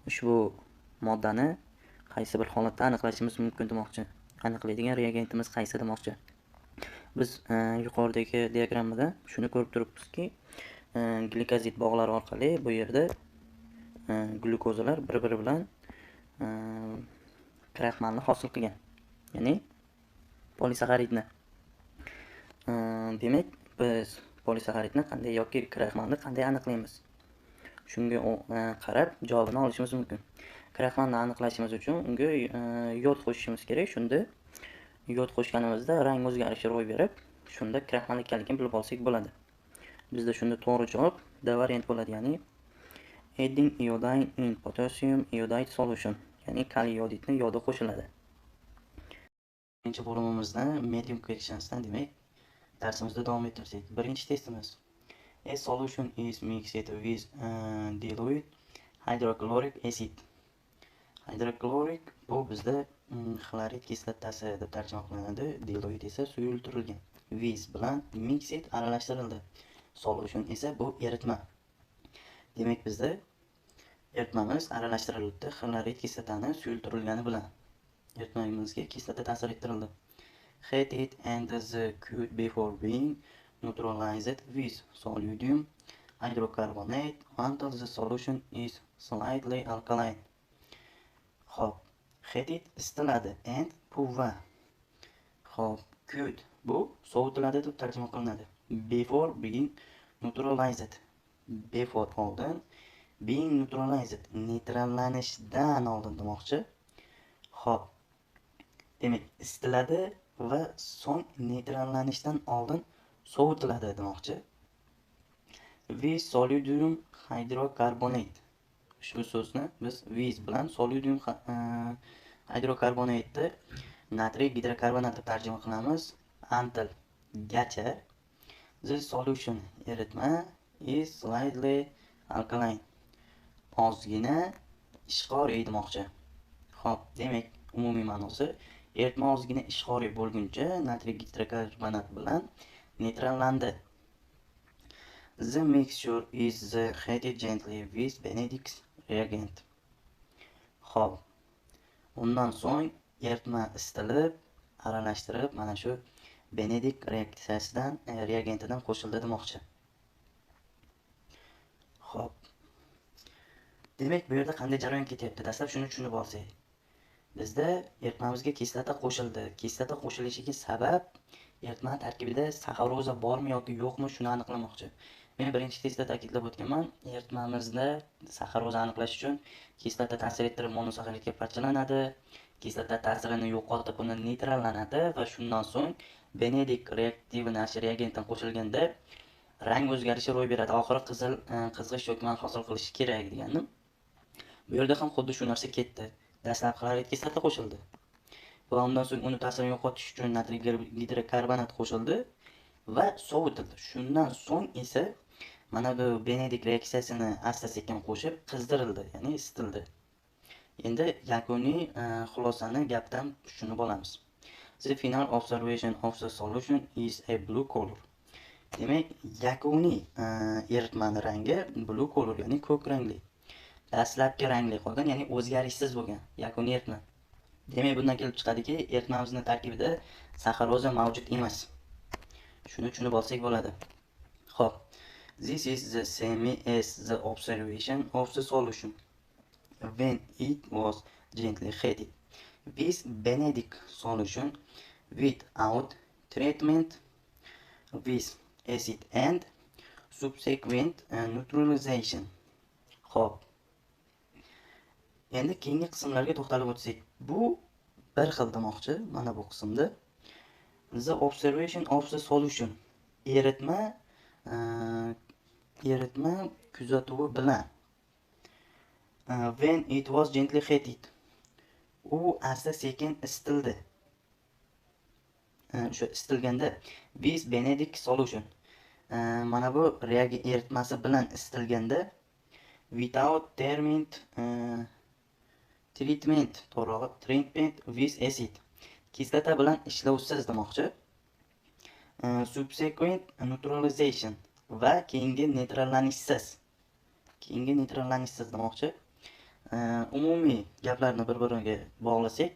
Speaker 1: Ushbu moddani qaysi bir holatda aniqlashimiz mumkin demoqchi. Aniqlaydigan reagentimiz qaysi demoqchi. Biz yuqoridagi diagrammada shuni ko'rib turibmizki, glikozid bog'lari orqali bu yerda glyukozalar bir-biri bilan kraxmalni hosil qilgan. Ya'ni polisaxaridni. Demak, biz polisaxaridni qanday yoki kraxmalni qanday aniqlaymiz? Shunga qarab javobini olishimiz mumkin. Kraxmalni aniqlashimiz uchun unga yod qo'shishimiz kerak. Shunda yod qo'shganimizda rang o'zgarishi ro'y berib, shunda kraxmal ekanligini bilib olsak bo'ladi. Bizda shunda to'g'ri javob D variant bo'ladi, ya'ni adding iodine in potassium iodide solution, ya'ni kaliy iodidni yoda qo'shiladi. Birinchi bo'limimizda medium questionsdan demak darsimizda davom ettirsak. Birinchi testimiz. A solution is mixed with dilute hydrochloric acid. Hydrochloric bu bizda xlorid kislotasi deb tarjima qilinadi. Dilute esa suyultirilgan. With bilan mixed aralashtirildi. Solution esa bu eritma. Demak bizda eritmamiz aralashtirildi xlorid kislotani suyultirilgani bilan. Eritmamizga kislota ta'sir ettirildi. Heat it and the cube before being neutralized with sodium hydrocarbonate until the solution is slightly alkaline. Hop, heat it isitiladi and puva. Hop, cooled bu sovitiladi deb tarjima qilinadi. Before being neutralized. Before oldin, being neutralized neytrallanishdan oldin demoqchi. Hop, demak isitiladi va so'ng neytrallanishdan oldin sovitiladi demoqchi. With sodium hydrocarbonate. Ushbu so'zni biz with bilan sodium hidrokarbonatni natriy gidrokarbonat deb tarjima qilamiz. Until gacha the solution eritma is slightly alkaline. Ozgina ishqoriy demoqchi. Xo'p, demak umumiy ma'nosi eritma ozgina ishqoriy bo'lguncha natriy gidrokarbonat bilan neytrallandi. The mixture is heated gently with Benedict's reagent. Xo'p, undan so'ng eritma isitilib, aralashtirib, mana shu Benedict reagentidan qo'shildi demoqchi. Xo'p. Demak, bu yerda qanday jarayon ketyapti? Dastlab shuni tushunib olsak. Bizda eritmamizga kislota qo'shildi. Kislota qo'shilishiga sabab eritma tarkibida saxaroza bormi yoki yo'qmi, shuni aniqlamoqchi. Men birinchi testda ta'kidlab o'tganman, eritmamizda saxaroza aniqlash uchun kislota ta'sir ettirib monosaxaridga parchalanadi, kislota ta'sirini yo'qotib uni neytrallanadi va shundan so'ng Benedict reaktivi nashi reagentdan qo'shilganda rang o'zgarishi ro'y beradi. Oxiri qizg'ish cho'kmani hosil qilishi kerak deganim. Bu yerda ham xuddi shu narsa ketdi. Dastlab xlorid kislota qo'shildi va undan so'ng uni ta'sirini yo'qotish uchun natriy gidrokarbonat qo'shildi va sovitildi. Shundan so'ng esa mana bu Benedict reaksiyasini asta-sekin qo'shib qizdirildi, ya'ni isitildi. Endi yakuniy xulosani gapdan tushunib olamiz. The final observation of the solution is a blue color. Demak, yakuniy eritmani rangi blue color, ya'ni ko'k rangli. Dastlabki rangli qolgan, ya'ni o'zgarishsiz bo'lgan yakuniy eritma. Demak, bundan kelib chiqadiki, eritmamizning tarkibida saxaroza mavjud emas. Shuni tushunib olsak bo'ladi. Xo'p, this is the same as the observation of the solution when it was gently heated with Benedict solution without treatment with acid and subsequent neutralization. Xo'p, endi keyingi qismlarga to'xtalib o'tsak, bu bir xil demoqchi. Mana bu qismda the observation of the solution eritma kuzatuvi bilan when it was gently heated, u asta sekin isitildi. O'sha isitilganda with Benedict solution, mana bu eritmasi bilan isitilganda without treatment with acid, kislota bilan ishlovsiz demoqchi. Subsequent neutralization va keyingi neytrallanishsiz demoqchi. Umumiy gaplarni bir-biriga bog'lasak,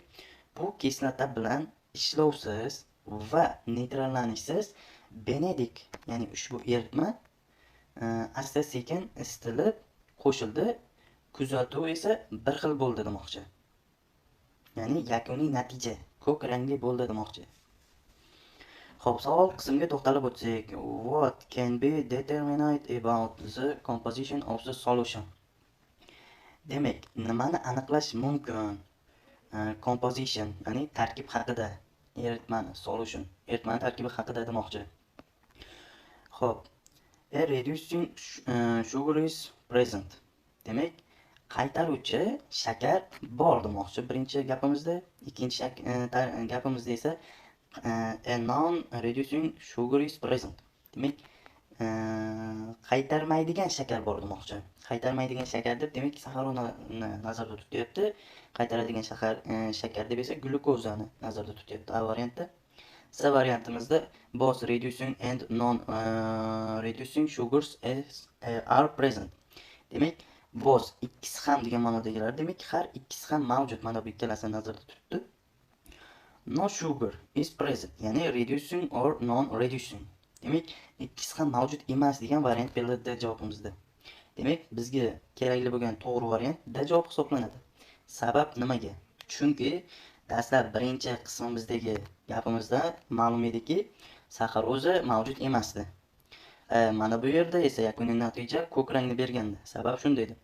Speaker 1: bu kislota bilan ishlovsiz va neytrallanishsiz Benedict, ya'ni ushbu eritma asta-sekin isitilib qo'shildi. Kuzatuv esa bir xil bo'ldi demoqchi. Ya'ni yakuniy natija ko'k rangli bo'ldi demoqchi. Xo'p, savol qismiga to'xtalib o'tsak, what can be determined about the composition of the solution? Demak, nimani aniqlash mumkin? Composition, ya'ni tarkib haqida. eritmani, solution, eritmani tarkibi haqida demoqchi. Xo'p, a reducing sugar is present. Demak, qaytaruvchi shakar bor demoqchi birinchi gapimizda. Ikkinchi gapimizda esa a non-reducing sugar is present. Demak, qaytarmaydigan shakar bor demoqchi. Qaytarmaydigan shakar deb demak saxaronni nazarda tutyapti. Qaytaradigan shakar deb esa glyukozani nazarda tutyapti. A variantda. C variantimizda both reducing and non-reducing sugars are present. Demak, both ikkisi ham degan ma'noda keladi. Demak, har ikkisi ham mavjud. Mana bu ikkalasini nazarda tutdi. No sugar is present, ya'ni reducing or non-reducing. Demak, ikkisi ham mavjud emas degan variant beriladi javobimizda. Demak, bizga kerakli bo'lgan to'g'ri variant D javob hisoblanadi. Sabab nimaga? Chunki dastlab birinchi qismimizdagi gapimizda ma'lum ediki, saxaroza mavjud emasdi. Mana bu yerda esa yakuniy natija ko'k rangni bergandi. Sabab shunday edi.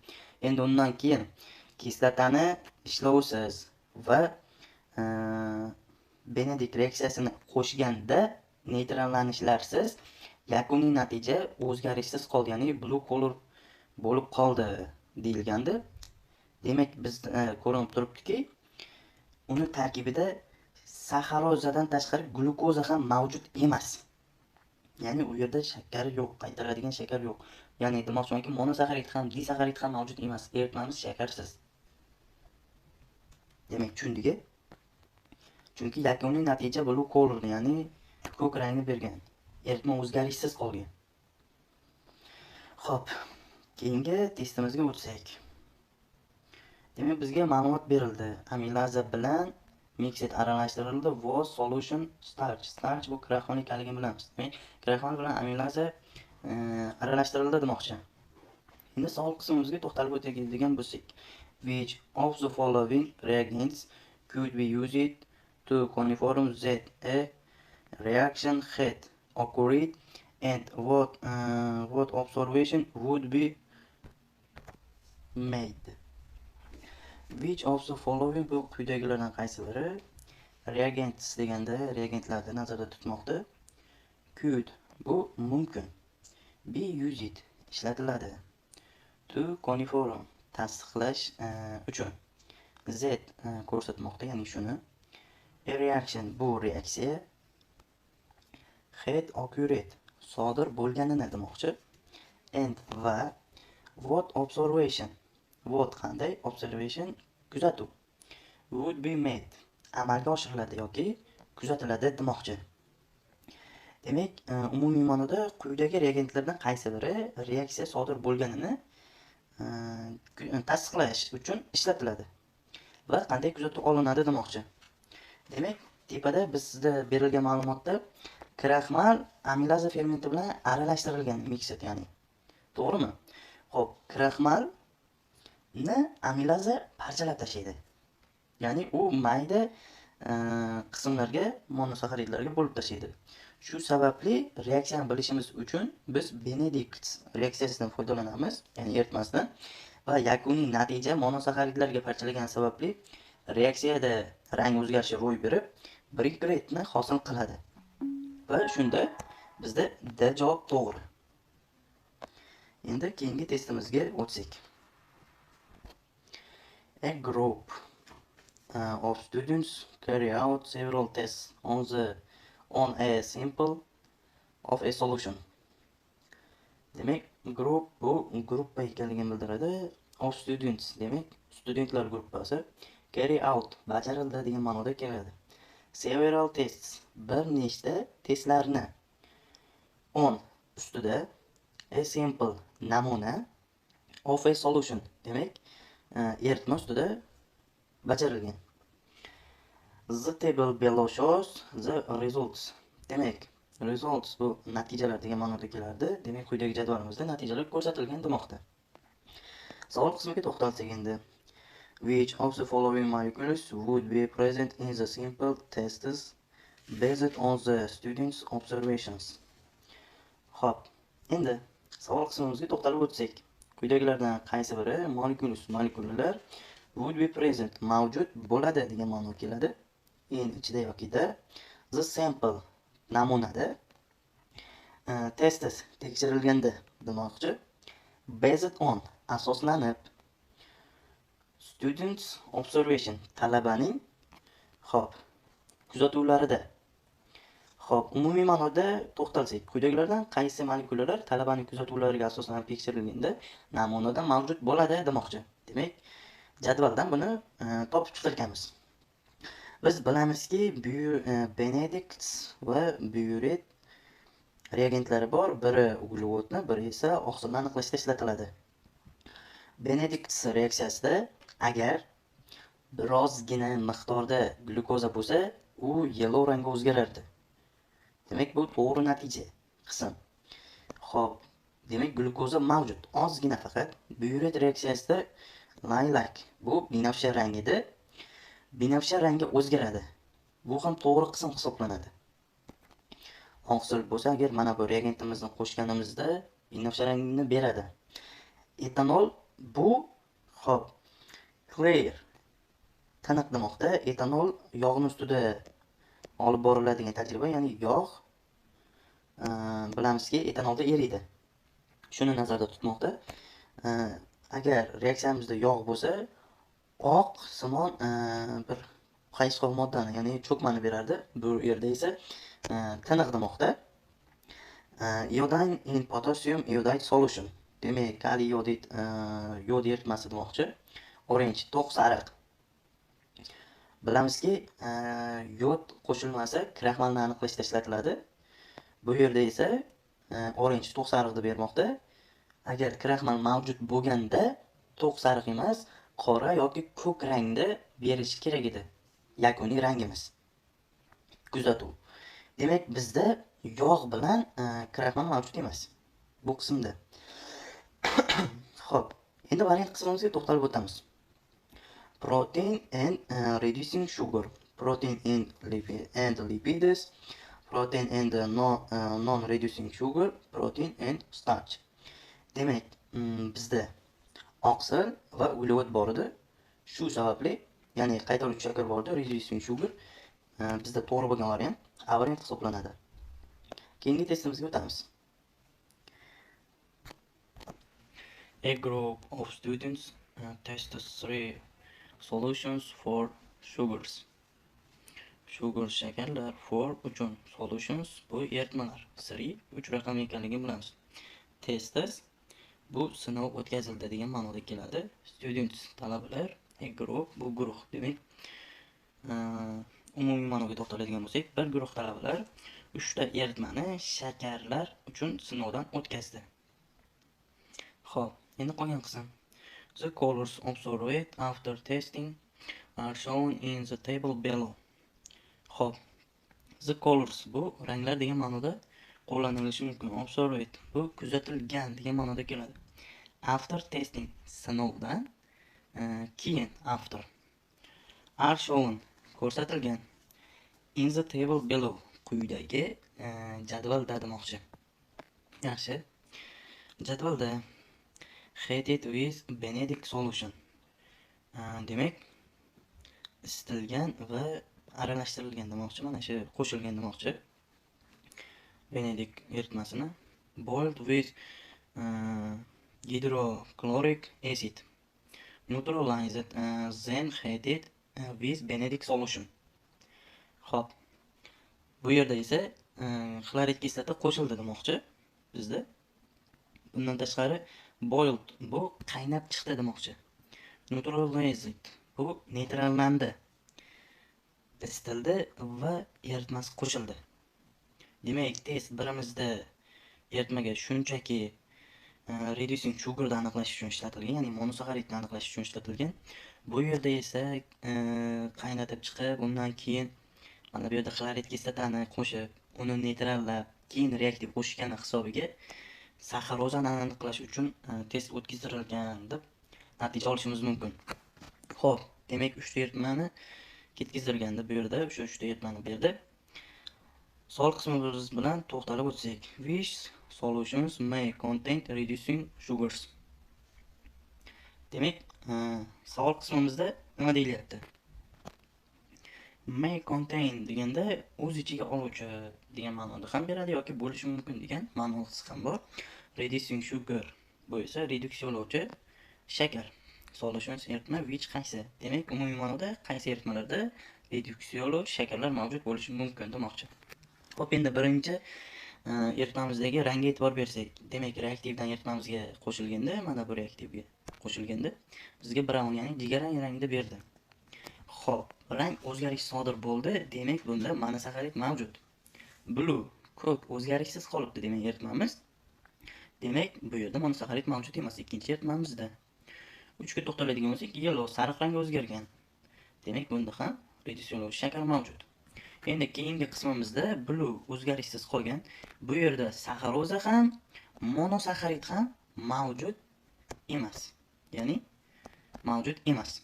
Speaker 1: Endi undan keyin kislotani ishlovsiz va Benedikt reaksiyasini qo'shganda neytrallanishlarsiz yakuniy natija o'zgarishsiz qoldi, ya'ni blue color bo'lib qoldi deyilgandi. Demak, biz ko'rinib turibdiki, uni tarkibida saxarozadan tashqari glyukoza ham mavjud emas. Ya'ni u yerda shakar yo'q, qaytaradigan shakar yo'q. Ya'ni demoqchimanki, monosaxarid ham, disaxarid ham mavjud emas. Eritmamiz shakarsiz. Demak, tushundingmi? Chunki yakuniy natija blue color, ya'ni ko'k rangni bergan. Eritma o'zgarishsiz qolgan. Xo'p, keyingi testimizga o'tsak. Demak, bizga ma'lumot berildi. Amilaza bilan mixed aralashtirildi. Was solution starch. Starch bu kraxmalikaligini bilamiz. Demak, kraxmal bilan amilaza aralashtirildi demoqchi. Endi savol qismimizga to'xtalib o'tadigan bo'lsak, which of the following reagents could be used to conform that a reaction had occurred and what observation would be made? Which of the following bu quyidagilardan qaysi biri reagents deganda reagentlarni nazarda tutmoqda. Could bu mumkin. Be used ishlatiladi. To conform tasdiqlash uchun. Z ko'rsatmoqda, ya'ni shuni. A reaction bu reaksiya. Had occurred sodir bo'lganini demoqchi. And va what observation. What qanday? Observation kuzatuv. Would be made amalga oshiriladi yoki kuzatiladi demoqchi. Demak, umumiy ma'noda quyidagi reagentlardan qaysi biri reaksiya sodir bo'lganini tasdiqlash uchun ishlatiladi va qanday kuzatib olinadi demoqchi. Demak, tepada bizda berilgan ma'lumotda kraxmal amilaza fermenti bilan aralashtirilgan mixed, ya'ni to'g'rimi? Xo'p, kraxmalni amilaza parchalab tashlaydi. Ya'ni u mayda qismlarga, monosaxaridlarga bo'lib tashlaydi. Shu sababli reaksiyani bilishimiz uchun biz Benedikt reaksiyasidan foydalanamiz, ya'ni eritmasidan, va yakuniy natija monosaxaridlarga parchalangan sababli reaksiyada rang o'zgarishi ro'y berib, brikretni hosil qiladi. Va shunda bizda D javob to'g'ri. Endi keyingi testimizga o'tsak. A group of students carry out several tests on a sample of a solution. Demak, group bu gruppa ekanligini bildiradi. Of students demak, studentlar gruppasi. Carry out bajarildi degan ma'noda keladi. Several tests bir nechta testlarni on ustida a sample namuna of a solution demak, eritma ustida bajarilgan. The table below shows the results. Demak, results bu natijalar degan ma'noda keladi. Demak, quyidagi jadvalimizda natijalar ko'rsatilgan demoqda. Savol qismiga to'xtalsak endi. Which of the following molecules would be present in the sample tests based on the students' observations? Xo'p, endi savol qismimizga to'xtalib o'tsak, quyidagilardan qaysi biri molekulylar would be present mavjud bo'ladi degan ma'no keladi.
Speaker 2: in ichida yokida the sample namunada testis tekshirilganda demoqchi. Based on asoslanib students observation talabaning kuzatuvlarida. Umumiy ma'noda to'xtalsak, quyidagilardan qaysi molekulalar talabaning kuzatuvlariga asoslanib tekshirilganda namunada mavjud bo'ladi demoqchi. Demak, jadvaldan buni topib chiqarganmiz. Biz bilamizki, Benedicts va Buret reagentlari bor. Biri uglevodni, biri esa oqsilni aniqlashda ishlatiladi. Benedicts reaksiyasida agar birozgina miqdorda glyukoza bo'lsa, u yellow rangga o'zgarardi. Demak, bu to'g'ri natija qism. Demak, glyukoza mavjud, ozgina faqat. Buret reaksiyasida lilac, bu binafsha rang edi. Binafsha rangga o'zgaradi. Bu ham to'g'ri qism hisoblanadi. Oqsil bo'lsa, agar mana bu reagentimizni qo'shganimizda binafsha rangni beradi. Etanol bu clear tiniq demoqda. Etanol yog'ning ustida olib boriladigan tajriba, ya'ni yog' bilamizki, etanolda eriydi. Shuni nazarda tutmoqda. Agar reaksiyamizda yog' bo'lsa, oq simon bir qaysiqol moddani, ya'ni cho'kmani berardi. Bu yerda esa tiniq demoqda. Iodine in potassium iodide solution. Demak, kaliy iodid yod eritmasi demoqchi. Orange to'q sariq. Bilamizki, yod qo'shilmasi kraxmalni aniqlashda ishlatiladi. Bu yerda esa orange to'q sariqni bermoqda. Agar kraxmal mavjud bo'lganda to'q sariq emas, qora yoki ko'k rangda berishi kerak edi. Yakuniy rangimiz. Kuzatuv. Demak, bizda yog' bilan kraxmal mavjud emas bu qismda. Endi variant qismimizga to'xtalib o'tamiz. Protein and reducing sugar, protein and lipids, protein and non-reducing sugar, protein and starch. Demak, bizda oqsil va uglevod bor edi. Shu sababli, ya'ni qaytaruvchi shakar bor edi, reducing sugar. Bizda to'g'ri bo'lgan variant A variant hisoblanadi. Keyingi testimizga o'tamiz. A group of students tested 3 solutions for sugars. Sugar shakarlar for uchun solutions bu eritmalar. 3 raqam ekanligini bilamiz. Testes bu sinov o'tkazildi degan ma'noda keladi. Students talabalar, a group bu guruh. Demak, umumiy ma'noga to'xtaladigan bo'lsak, bir guruh talabalar 3 ta eritmani shakarlar uchun sinovdan o'tkazdi. Endi qolgan qism. The colors observed after testing are shown in the table below. The colors bu ranglar degan ma'noda qo'llanilishi mumkin. Observed bu kuzatilgan degan ma'noda keladi. After testing sinovdan keyin after. Are shown ko'rsatilgan. In the table below quyidagi jadvalda demoqchi. Yaxshi. Jadvalda heated with Benedict solution. Demak, isitilgan va aralashtirilgan demoqchi. Mana shu qo'shilgan demoqchi. Benedict eritmasini boiled with hydrochloric acid. Neutralized then heated with Benedict solution. Bu yerda esa xlorid kislota qo'shildi demoqchi bizda. Bundan tashqari boiled bu qaynab chiqdi demoqchi. Neutralized bu neytrallandi. Isitildi va eritmasi qo'shildi. Demak, test birimizda eritmaga shunchaki reducing sugarni aniqlash uchun ishlatilgan, ya'ni monosaxaridni aniqlash uchun ishlatilgan. Bu yerda esa qaynatib chiqib, undan keyin mana bu yerda xlorid kislotani qo'shib, uni neytrallab, keyin reaktiv qo'shgani hisobiga saxarozani aniqlash uchun test o'tkazilgan deb natija olishimiz mumkin. Demak, 3 ta eritmani ketkazilganda bu yerda o'sha 3 ta eritmani berdi. Savol qismimiz bilan to'xtalib o'tsak, which solutions may contain reducing sugars. Demak, savol qismimizda nima deyilyapti? may contain deganda o'z ichiga oluvchi degan ma'noda ham beradi yoki bo'lishi mumkin degan ma'nosi ham bor. Reducing sugar bu esa reduksiyalovchi shakar. Solutions eritma which qaysi? Demak, umumiy ma'noda qaysi eritmalarda reduksiyalovchi shakarlar mavjud bo'lishi mumkin demoqchi. Xo'p, endi birinchi eritmamizdagi rangga e'tibor bersak, demak, reaktivdan eritmamizga qo'shilganda, mana bu reaktivga qo'shilganda bizga brown, ya'ni jigarrang rangda berdi. Xo'p, rang o'zgarishi sodir bo'ldi, demak bunda monosaxarid mavjud. Blue, ko'k o'zgarishsiz qolibdi demak eritmamiz. Demak, bu yerda monosaxarid mavjud emas ikkinchi eritmamizda. 3 ga to'xtaladigan bo'lsak, yellow sariq rangga o'zgargan. Demak, bunda ham reduksiyalovchi shakar mavjud. Endi keyingi qismimizda blue o'zgarishsiz qolgan. Bu yerda saxaroza ham, monosaxarid ham mavjud emas. Ya'ni mavjud emas.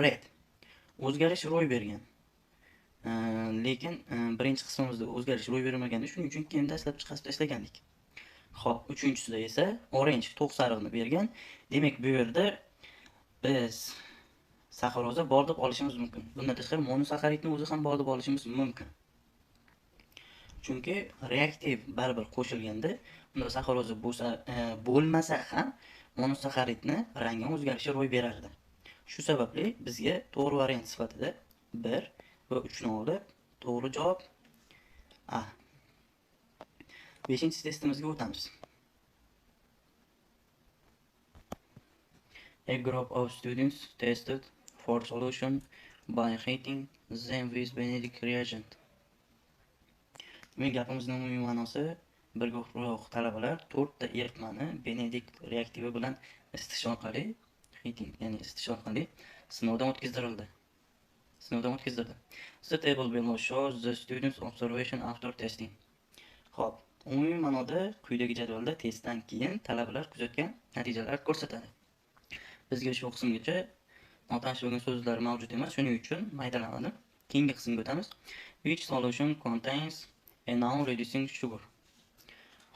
Speaker 2: Red o'zgarish ro'y bergan. Lekin birinchi qismimizda o'zgarish ro'y bermaganda, shuning uchun keyin dastlab chiqarib tashlagandik. Xo'p, uchinchisida esa orange to'q sariqni bergan. Demak, bu yerda biz saxaroza bor deb olishimiz mumkin. Bundan tashqari monosaxaridni o'zi ham bor deb olishimiz mumkin. Chunki reaktiv baribir qo'shilganda, unda saxaroza bo'lmasa ham monosaxaridni rangi o'zgarishi ro'y berardi. Shu sababli bizga to'g'ri variant sifatida 1 va 3 ni olib, to'g'ri javob A. 5-chi testimizga o'tamiz. A group of students tested for solution by heating them with Benedict reagent. Demak, gapimizning umumiy ma'nosi, bir guruh talabalar 4 ta eritmani Benedict reaktivi bilan isitish orqali, heating, ya'ni isitish orqali sinovdan o'tkazdirildi. The table below shows the students' observation after testing. Xo'p, umumiy ma'noda quyidagi jadvalda testdan keyin talabalar kuzatgan natijalar ko'rsatadi. Bizga shu qismgacha notanish bo'lgan so'zlar mavjud emas, shuning uchun maydalanadi. Keyingi qismga o'tamiz. Which solution contains a non-reducing sugar?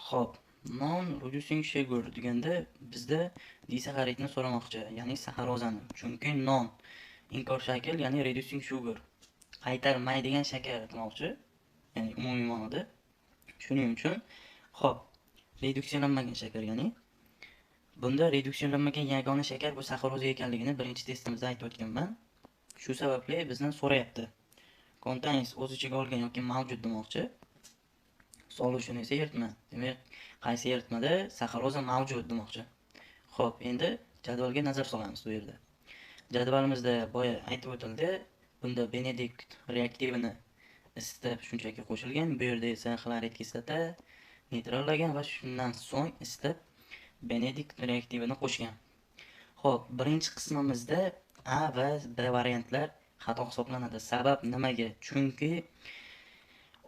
Speaker 2: Xo'p, non-reducing sugar deganda bizda disaxaridni so'ramoqchi, ya'ni saxarozani. Chunki non inkor shakl, ya'ni reducing sugar, qaytarmaydigan shakar demoqchi, ya'ni umumiy ma'noda. Shuning uchun, xo'p, reduksiyalanmagan shakar, ya'ni bunda reduksiyalanmagan yagona shakar bu saxaroza ekanligini birinchi testimizda aytib o'tganman. Shu sababli bizdan so'rayapti. Contains o'z ichiga olgan yoki mavjud demoqchi. Solution esa eritma. Demak, qaysi eritmada saxaroza mavjud demoqchi. Xo'p, endi jadvalga nazar solamiz bu yerda. Jadvalimizda boya aytib o'tildi, bunda Benedict reaktivini isitib shunchaki qo'shilgan, bu yerda esa xlorid kislota neytrallagan va shundan so'ng isitib Benedict reaktivini qo'shgan. Xo'p, birinchi qismimizda A va B variantlar xato hisoblanadi. Sabab nimaga? Chunki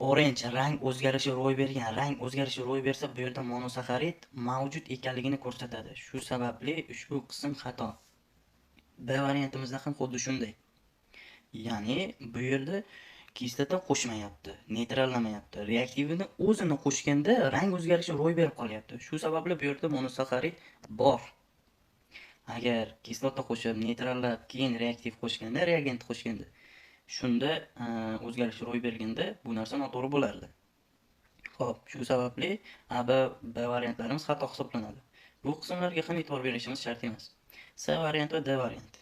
Speaker 2: orange rang o'zgarishi ro'y bergan. Rang o'zgarishi ro'y bersa, bu yerda monosaxarid mavjud ekanligini ko'rsatadi. Shu sababli ushbu qism xato. B variantimizda ham xuddi shunday. Ya'ni bu yerda kislota qo'shmayapti, neytrallamayapti. Reaktivini o'zini qo'shganda rang o'zgarishi ro'y berib qolyapti. Shu sababli bu yerda monosaxarid bor. Agar kislota qo'shib, neytrallab, keyin reaktiv qo'shganda, reagent qo'shganda, shunda o'zgarish ro'y berganda bu narsa noto'g'ri bo'lardi. Xo'p, shu sababli A, B variantlarimiz xato hisoblanadi. Bu qismlarga ham e'tibor berishimiz shart emas. C variant va D variant.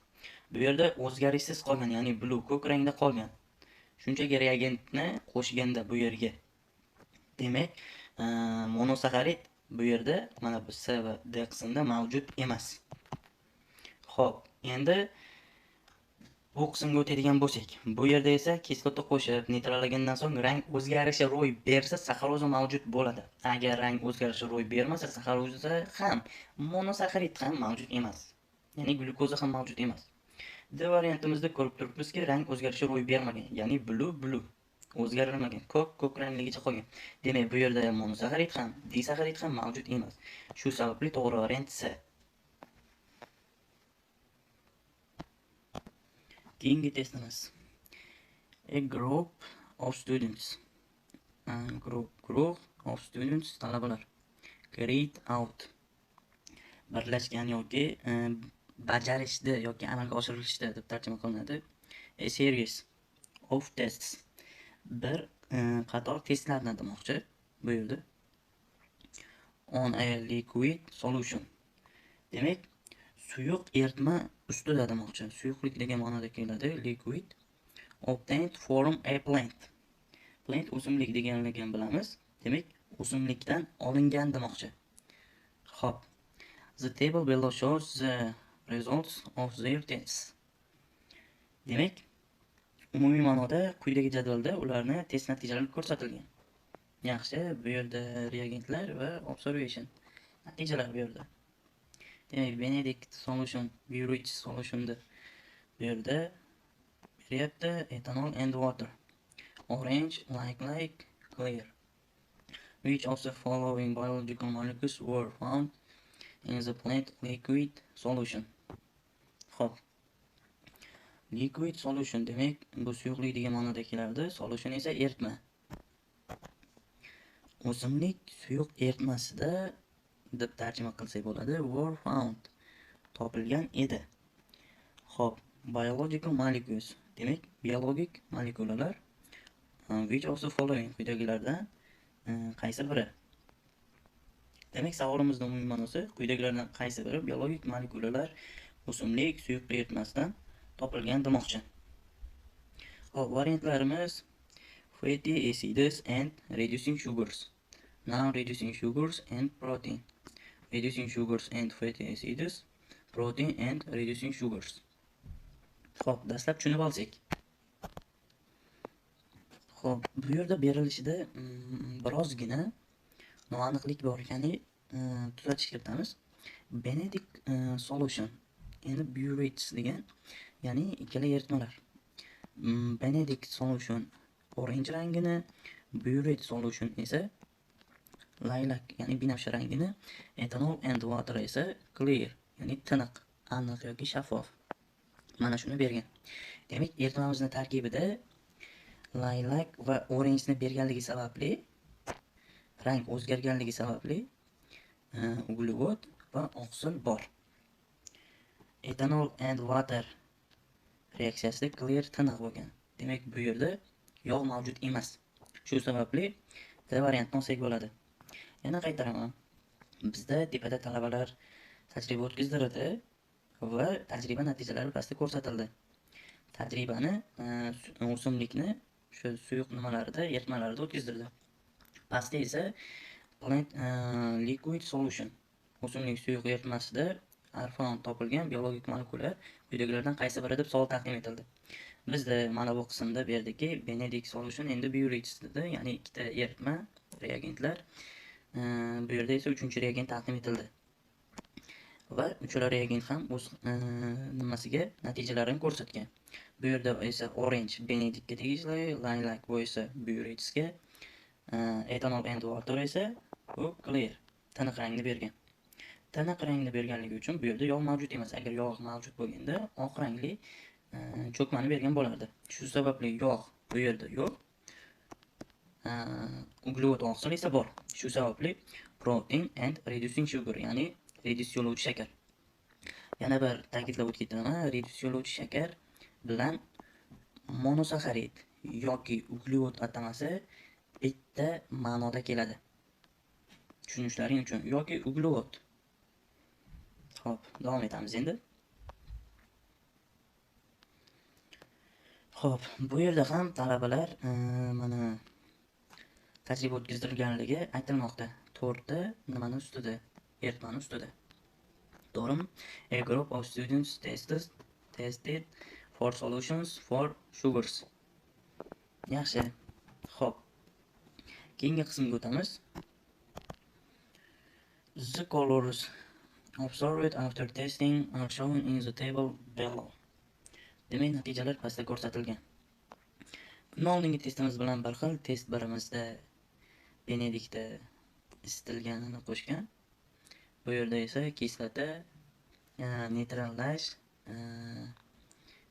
Speaker 2: Bu yerda o'zgarishsiz qolgan, ya'ni blue ko'k rangda qolgan. Shunchaki reagentni qo'shganda bu yerga. Demak, monosaxarid bu yerda mana bu C va D qismida mavjud emas. Xo'p, endi bu qismga o'tadigan bo'lsak, bu yerda esa kislota qo'shib, neytrallagandan so'ng rang o'zgarishi ro'y bersa, saxaroza mavjud bo'ladi. Agar rang o'zgarishi ro'y bermasa, saxaroza ham, monosaxarid ham mavjud emas. Ya'ni glyukoza ham mavjud emas. D variantimizda ko'rib turibmizki, rang o'zgarishi ro'y bermagan, ya'ni blue o'zgarilmagan, ko'k rangligicha qolgan. Demak, bu yerda monosaxarid ham, disaxarid ham mavjud emas. Shu sababli to'g'ri variant C. Keyingi testimiz. A group of students. Group of students talabalar. Carried out. Birlashgan yoki bajarishdi yoki amalga oshirilishdi deb tarjima qilinadi. A series of tests. Bir qator testlarni demoqchi bu yerda. On a liquid solution. Demak, suyuq eritma ustida demoqchi. Suyuqlik degan ma'noda keladi. Liquid obtained from a plant. Plant o'simlik deganligini bilamiz. Demak, o'simlikdan olingan demoqchi. Xo'p. The table below shows the results of their tests. Demak, umumiy ma'noda quyidagi jadvalda ularni test natijalari ko'rsatilgan. Yaxshi, bu yerda reagentlar va observation natijalar bu yerda. Demak, Benedict solution, Burridge solutionda bu yerda beryapti ethanol and water. Orange, like, clear. Which of the following biological molecules were found in the plant liquid solution? Xo'p. Liquid solution demak, bu suyuqlik degan ma'noda keladi. Solution esa eritma. O'simlik suyuq eritmasida deb tarjima qilsak bo'ladi. Were found. Topilgan edi. Xo'p, biological molecules demak, biologik molekulalar. Which of the following quyidagilardan qaysi biri? Demak, savolimizning umumiy ma'nosi quyidagilardan qaysi biri biologik molekulalar o'simlik suyuq eritmasidan topilgan demoqchi. Xo'p, variantlarimiz fatty acids and reducing sugars. Non-reducing sugars and protein. Reducing sugars and fatty acids, protein and reducing sugars. Xo'p, dastlab tushunib olsak. Xo'p, bu yerda berilishida birozgina noaniqlik bor ekani tuzatish kiritamiz. Benedict solution, ya'ni Burridge degan, ya'ni ikkala eritmalar. Benedict solution orange rangini, Burridge solution esa lilac, ya'ni binafsha rangini, ethanol and water esa clear, ya'ni tiniq, aniq yoki shaffof. Mana shuni bergan. Demak, eritmamizning tarkibida lilac va orange ni berganligi sababli, rang o'zgarganligi sababli uglevod va oqsil bor. Ethanol and water reaksiyasida clear tiniq bo'lgan. Demak, bu yerda yog' mavjud emas. Shu sababli D variantni olsak bo'ladi. Yana qaytaraman. Bizda tepada talabalar tajriba o'tkazdirdi va tajriba natijalari pastda ko'rsatildi. Tajribani o'simlikni shu suyuq nimalarida, eritmalarida o'tkazdirdi. Pastda esa plant liquid solution, o'simlik suyuq eritmasida arfon topilgan biologik molekula quyidagilardan qaysi biri deb savol taqdim etildi. Bizda mana bu qismda berdiki, Benedict solution endi Burridge dedi, ya'ni ikkita eritma reagentlar. Bu yerda esa uchinchi reagent taqdim etildi. Va uchala reagent ham o'z nimasiga natijalarini ko'rsatgan. Bu yerda esa orange Benedictga tegishli, lilac bu esa Burridge'ga, ethanol and water esa bu clear, tiniq rangni bergan. Tiniq rangni berganligi uchun bu yerda yog' mavjud emas. Agar yog' mavjud bo'lganda oq rangli cho'kmani bergan bo'lardi. Shu sababli yog' bu yerda yo'q. Uglevod oqsil esa bor. Shu sababli protein and reducing sugar, ya'ni reduksiyalovchi shakar. Yana bir ta'kidlab o'tkaman, reduksiyalovchi shakar bilan monosaxarid yoki uglevod atamasi bitta ma'noda keladi. Tushunishlaring uchun yoki uglevod. Xo'p, davom etamiz endi. Xo'p, bu yerda ham talabalar mana tajriba o'tkazdirganligi aytilmoqda. 4 ta nimani ustida, eritmani ustida. To'g'rimi? A group of students tested for solutions for sugars. Yaxshi. Xo'p. Keyingi qismga o'tamiz. The colors observed after testing are shown in the table below. Demak, natijalar pastda ko'rsatilgan. Bundan oldingi testimiz bilan bir xil. Test birimizda Benedictda isitilganini qo'shgan. Bu yerda esa kislota, neytrallash,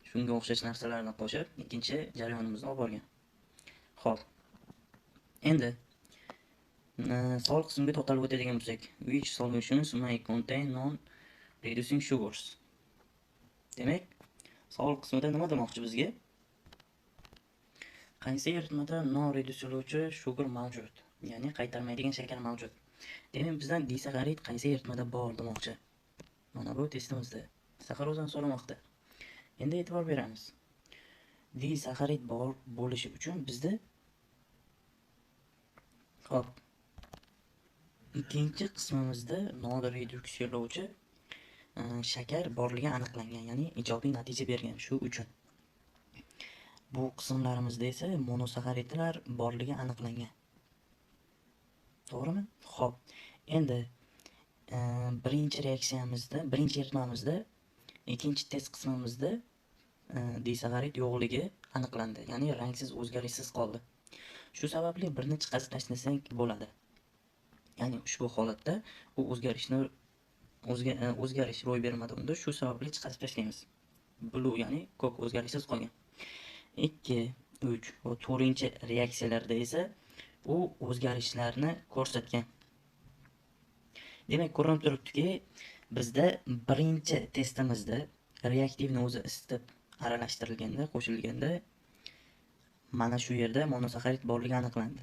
Speaker 2: shunga o'xshash narsalarni qo'shib, ikkinchi jarayonimizni olib borgan. Xo'p. Endi savol qismiga to'xtalib o'tadigan bo'lsak, which solutions may contain non-reducing sugars? Demak, savol qismida nima demoqchi bizga?
Speaker 1: Qaysi eritmada non-redusirovchi sugar mavjud, ya'ni qaytarmaydigan shakar mavjud. Demak, bizdan disakkarid qaysi eritmada bor demoqchi. Mana bu testimizda saxarozani so'ramoqda. Endi e'tibor beramiz. Disakkarid bor bo'lishi uchun bizda hop ikkinchi qismimizda non-reduksiyalovchi shakar borligi aniqlangan, ya'ni ijobiy natija bergan. Shu uchun bu qismlarimizda esa monosakkaridlar borligi aniqlangan. To'g'rimi? Xo'p. Endi birinchi reaksiyamizda, birinchi eritmamizda, ikkinchi test qismimizda disakkarid yo'qligi aniqlandi, ya'ni rangsiz, o'zgarishsiz qoldi. Shu sababli birini chiqarib tashlasak bo'ladi. Ya'ni ushbu holatda u o'zgarish ro'y bermadi unda, shu sababli chiqarib tashlaymiz. Blue, ya'ni ko'k, o'zgarishsiz qolgan. 2, 3 va 4-chi reaksiyalarda esa u o'zgarishlarni ko'rsatgan. Demak, ko'rinib turibdiki, bizda birinchi testimizda reaktivni o'zi isitib aralashtirilganda, qo'shilganda mana shu yerda monosakkarid borligi aniqlandi.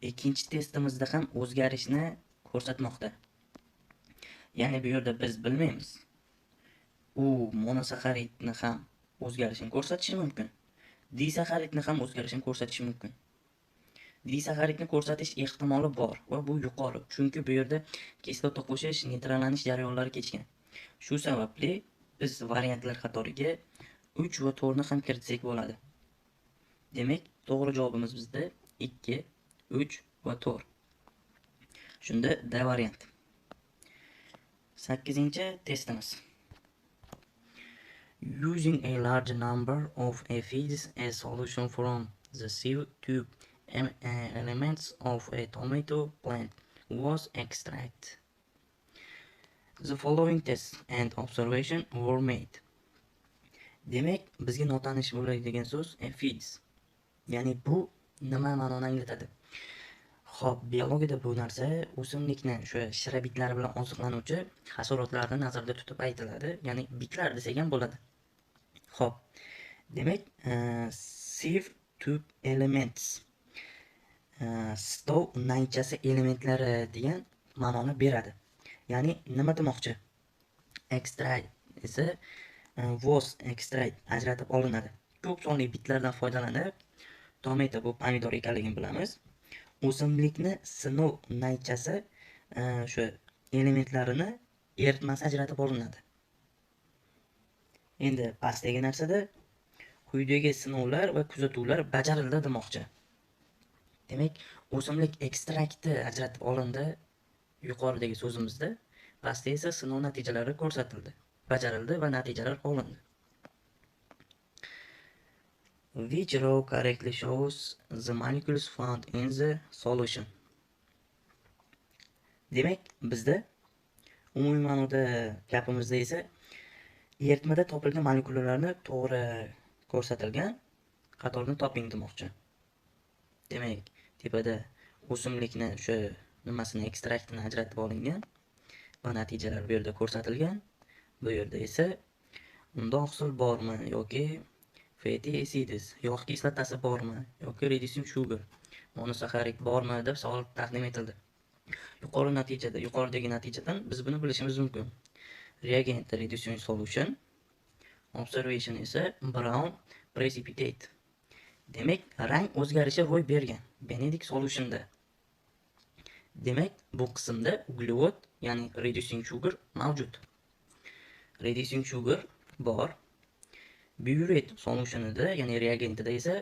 Speaker 1: Ikkinchi testimizda ham o'zgarishni ko'rsatmoqda. Ya'ni bu yerda biz bilmaymiz. U monosakkaridni ham o'zgarishini ko'rsatishi mumkin. Disakkaridni ham o'zgarishini ko'rsatishi mumkin. Disakkaridni ko'rsatish ehtimoli bor va bu yuqori, chunki bu yerda kislota qo'shish, neytrallanish jarayonlari kechgan. Shu sababli biz variantlar qatoriga 3 va 4 ni ham kiritsak bo'ladi. Demak, to'g'ri javobimiz bizda 2, 3 va 4. Shunda D variant. 8-chi testimiz. Using a large number of aphids as solution from the sieve tube, elements of a tomato plant was extracted. The following tests and observation were made. Demak, bizga notanish bo'ladigan so'z aphids. Ya'ni bu nima ma'noni anglatadi? Xo'p, biologiyada bu narsa o'simlikni o'sha shirabitlar bilan oziqlanuvchi hasharotlarni nazarda tutib aytiladi, ya'ni bitlar desak ham bo'ladi. Xo'p. Demak, sieve tube elements, stov naychasi elementlari degan ma'noni beradi. Ya'ni nima demoqchi? Extract esa was extract ajratib olinadi. Ko'p sonli bitlardan foydalanib, tomato bu pomidor ekanligini bilamiz. O'simlikni sinov naychasi shu elementlarini eritmasi ajratib olinadi. Endi pastdagi narsada quyidagi sinovlar va kuzatuvlar bajarildi demoqchi. Demak, o'simlik ekstrakti ajratib olindi yuqoridagi so'zimizda, pastda esa sinov natijalari ko'rsatildi, bajarildi va natijalar olindi. Which row correctly shows the molecules found in the solution? Demak, bizda umumiy ma'noda gapimizda esa eritmada topilgan molekulalarni to'g'ri ko'rsatilgan qatorni toping demoqchi. Demak, tepada o'simlikni o'sha nimasini ekstraktini ajratib olingan va natijalar bu yerda ko'rsatilgan. Bu yerda esa unda oqsil bormi yoki fatty acids, yog' kislotasi bormi yoki reducing sugar, monosakkarid bormi deb savol taqdim etildi. Yuqoridagi natijadan biz buni bilishimiz mumkin. Reagent reducing solution, observation esa brown precipitate. Demak, rang o'zgarishi ro'y bergan Benedict solutionda. Demak, bu qismda uglevod, ya'ni reducing sugar mavjud. Reducing sugar bor. Burette solutionida, ya'ni reagentida esa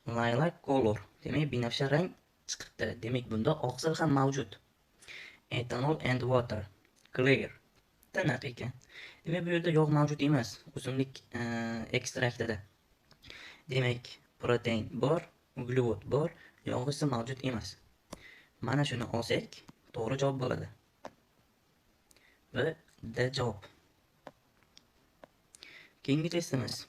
Speaker 1: lilac color, demak binafsha rang chiqibdi. Demak, bunda oqsil ham mavjud. Ethanol and water clear, tiniq ekan. Demak, bu yerda yog' mavjud emas o'simlik ekstraktida. Demak, protein bor, uglevod bor, yog' esa mavjud emas. Mana shuni olsak, to'g'ri javob bo'ladi. Va D javob. Keyingi testimiz.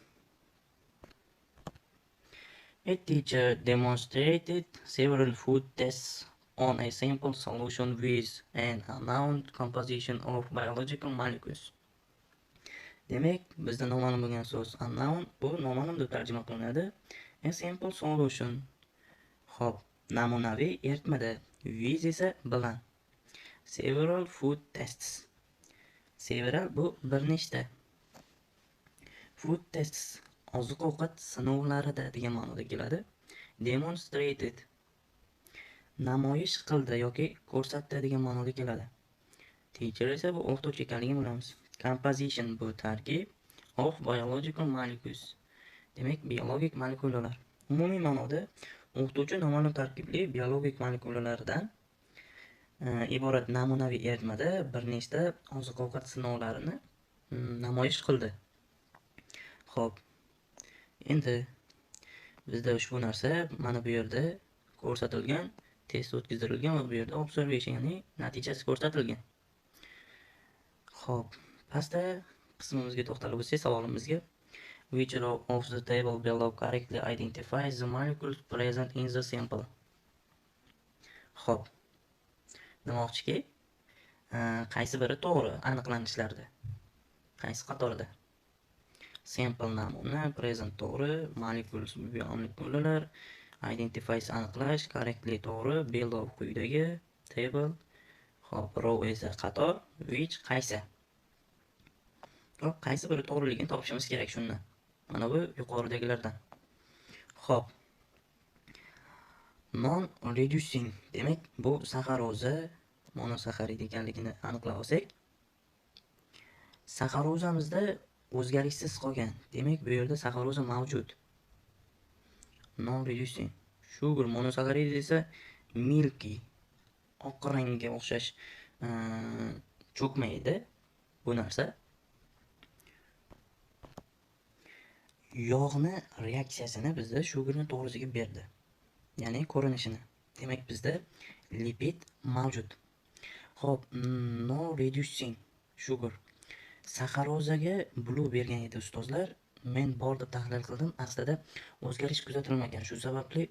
Speaker 1: A teacher demonstrated several food tests on a simple solution with an unknown composition of biological molecules. Demak, bizda noma'lum bo'lgan so'z unknown, bu noma'lum deb tarjima qilinadi.
Speaker 2: A simple solution. Hop, namunaviy eritmada. With esa bilan. Several food tests. Several bu bir nechta. Food tests oziq-ovqat sinovlarida degan ma'noda keladi. Demonstrated namoyish qildi yoki ko'rsatdi degan ma'noda keladi. Teacher esa bu o'qituvchi ekanligini bilamiz. Composition bu tarkib of biological molecules. Demak, biologik molekulalar. Umumiy ma'noda o'qituvchi noma'lum tarkibli biologik molekulalardan iborat namunaviy eritmada bir nechta oziq-ovqat sinovlarini namoyish qildi. Xo'p, endi bizda ushbu narsa mana bu yerda ko'rsatilgan, test o'tkazilgan va bu yerda observation, ya'ni natijasi ko'rsatilgan. Xo'p, pastda qismimizga to'xtalib o'tsak savolimizga, which row of the table below correctly identifies the molecules present in the sample. Xo'p, demoqchiki, qaysi biri to'g'ri aniqlanishlarda? Qaysi qatorida? Sample namuna, present to'g'ri, molecules molekulalar, identifies aniqlash, correctly to'g'ri, below quyidagi, table, hop, row esa qator, which qaysi. Hop, qaysi biri to'g'riligini topishimiz kerak shundan. Mana bu yuqoridagilardan. Hop. Non-reducing, demak, bu saxaroza, monosaxarid ekanligini aniqlab olsak, saxarozamizda o'zgarishsiz qolgan. Demak, bu yerda saxaroza mavjud. Non-reducing. Sugar monosaxarid esa milky, oq rangga o'xshash cho'kmaydi bu narsa. Yog'ni reaksiyasini bizda sugarni to'g'risiga berdi. Ya'ni ko'rinishini. Demak, bizda lipid mavjud. Xo'p, no reducing sugar. Saxarozaga blue bergan edi ustozlar. Men borib tahlil qildim. Aslida o'zgarish kuzatilmagan. Shu sababli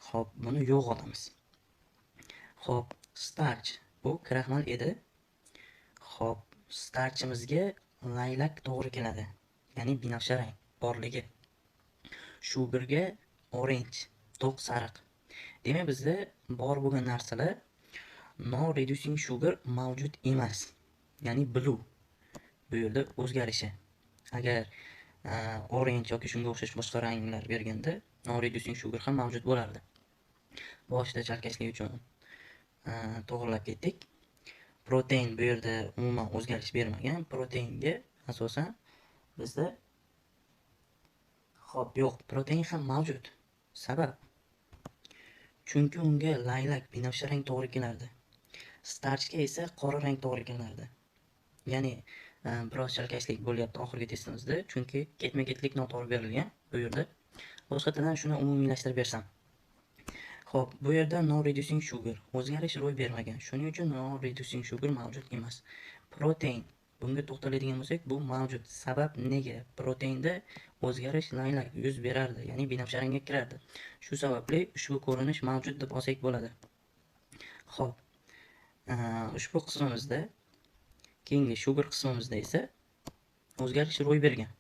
Speaker 2: xo'p, buni yo'q olamiz. Xo'p, starch bu kraxmal edi. Xo'p, starchimizga laylak to'g'ri keladi. Ya'ni binafsha rang borligi. Sugarga orange, to'q sariq. Demak, bizda bor bo'lgan narsalar no reducing sugar mavjud emas. Ya'ni blue. Bu yerda o'zgarishi. Agar orange yoki shunga o'xshash boshqa ranglar berganda no reducing sugar ham mavjud bo'lardi. Boshida chalkashlik uchun to'g'rilab ketdik. Protein bu yerda umuman o'zgarish bermagan. Proteinga asosan bizda xo'p, yo'q, protein ham mavjud. Sabab, chunki unga laylak, binafsha rang to'g'ri kelardi. Starchga esa qora rang to'g'ri kelardi. Ya'ni biroz chalkashlik bo'lyapti oxirgi testimizda, chunki ketma-ketlik noto'g'ri berilgan bu yerda. Boshqadan shuni umumiylashtirib bersam. Xo'p, bu yerda no reducing sugar o'zgarish ro'y bermagan. Shuning uchun no reducing sugar mavjud emas. Protein, bunga to'xtaladigan bo'lsak, bu mavjud. Sabab nega? Proteinda o'zgarish laylak yuz berardi, ya'ni binafsha rangga kirardi. Shu sababli ushbu ko'rinish mavjud deb olsak bo'ladi. Xo'p, ushbu qismimizda, keyingi sugar qismimizda esa o'zgarish ro'y bergan.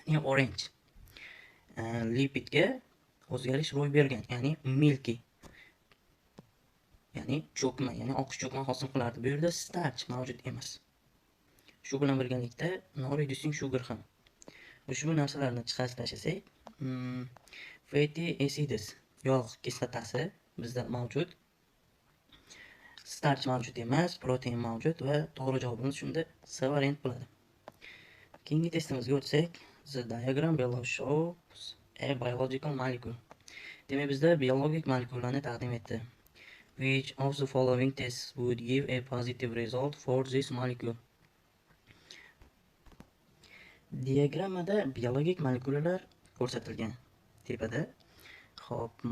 Speaker 2: Ya'ni orange. Lipidga o'zgarish ro'y bergan, ya'ni milky. Ya'ni cho'kma, ya'ni oqish cho'kma hosil qilardi. Bu yerda starch mavjud emas. Shu bilan birgalikda no reducing sugar ham. Ushbu narsalarni chiqarib fatty acids, yog' kislotasi bizda mavjud. Starch mavjud emas, protein mavjud va to'g'ri javobimiz shunda C variant bo'ladi. Keyingi testimizga o'tsak, the diagram below shows a biological molecule. Demak, bizda biologik molekulalarni taqdim etdi. Which of the following tests would give a positive result for this molecule? Diagrammada biologik molekulalar ko'rsatilgan. Tepada. Xo'p,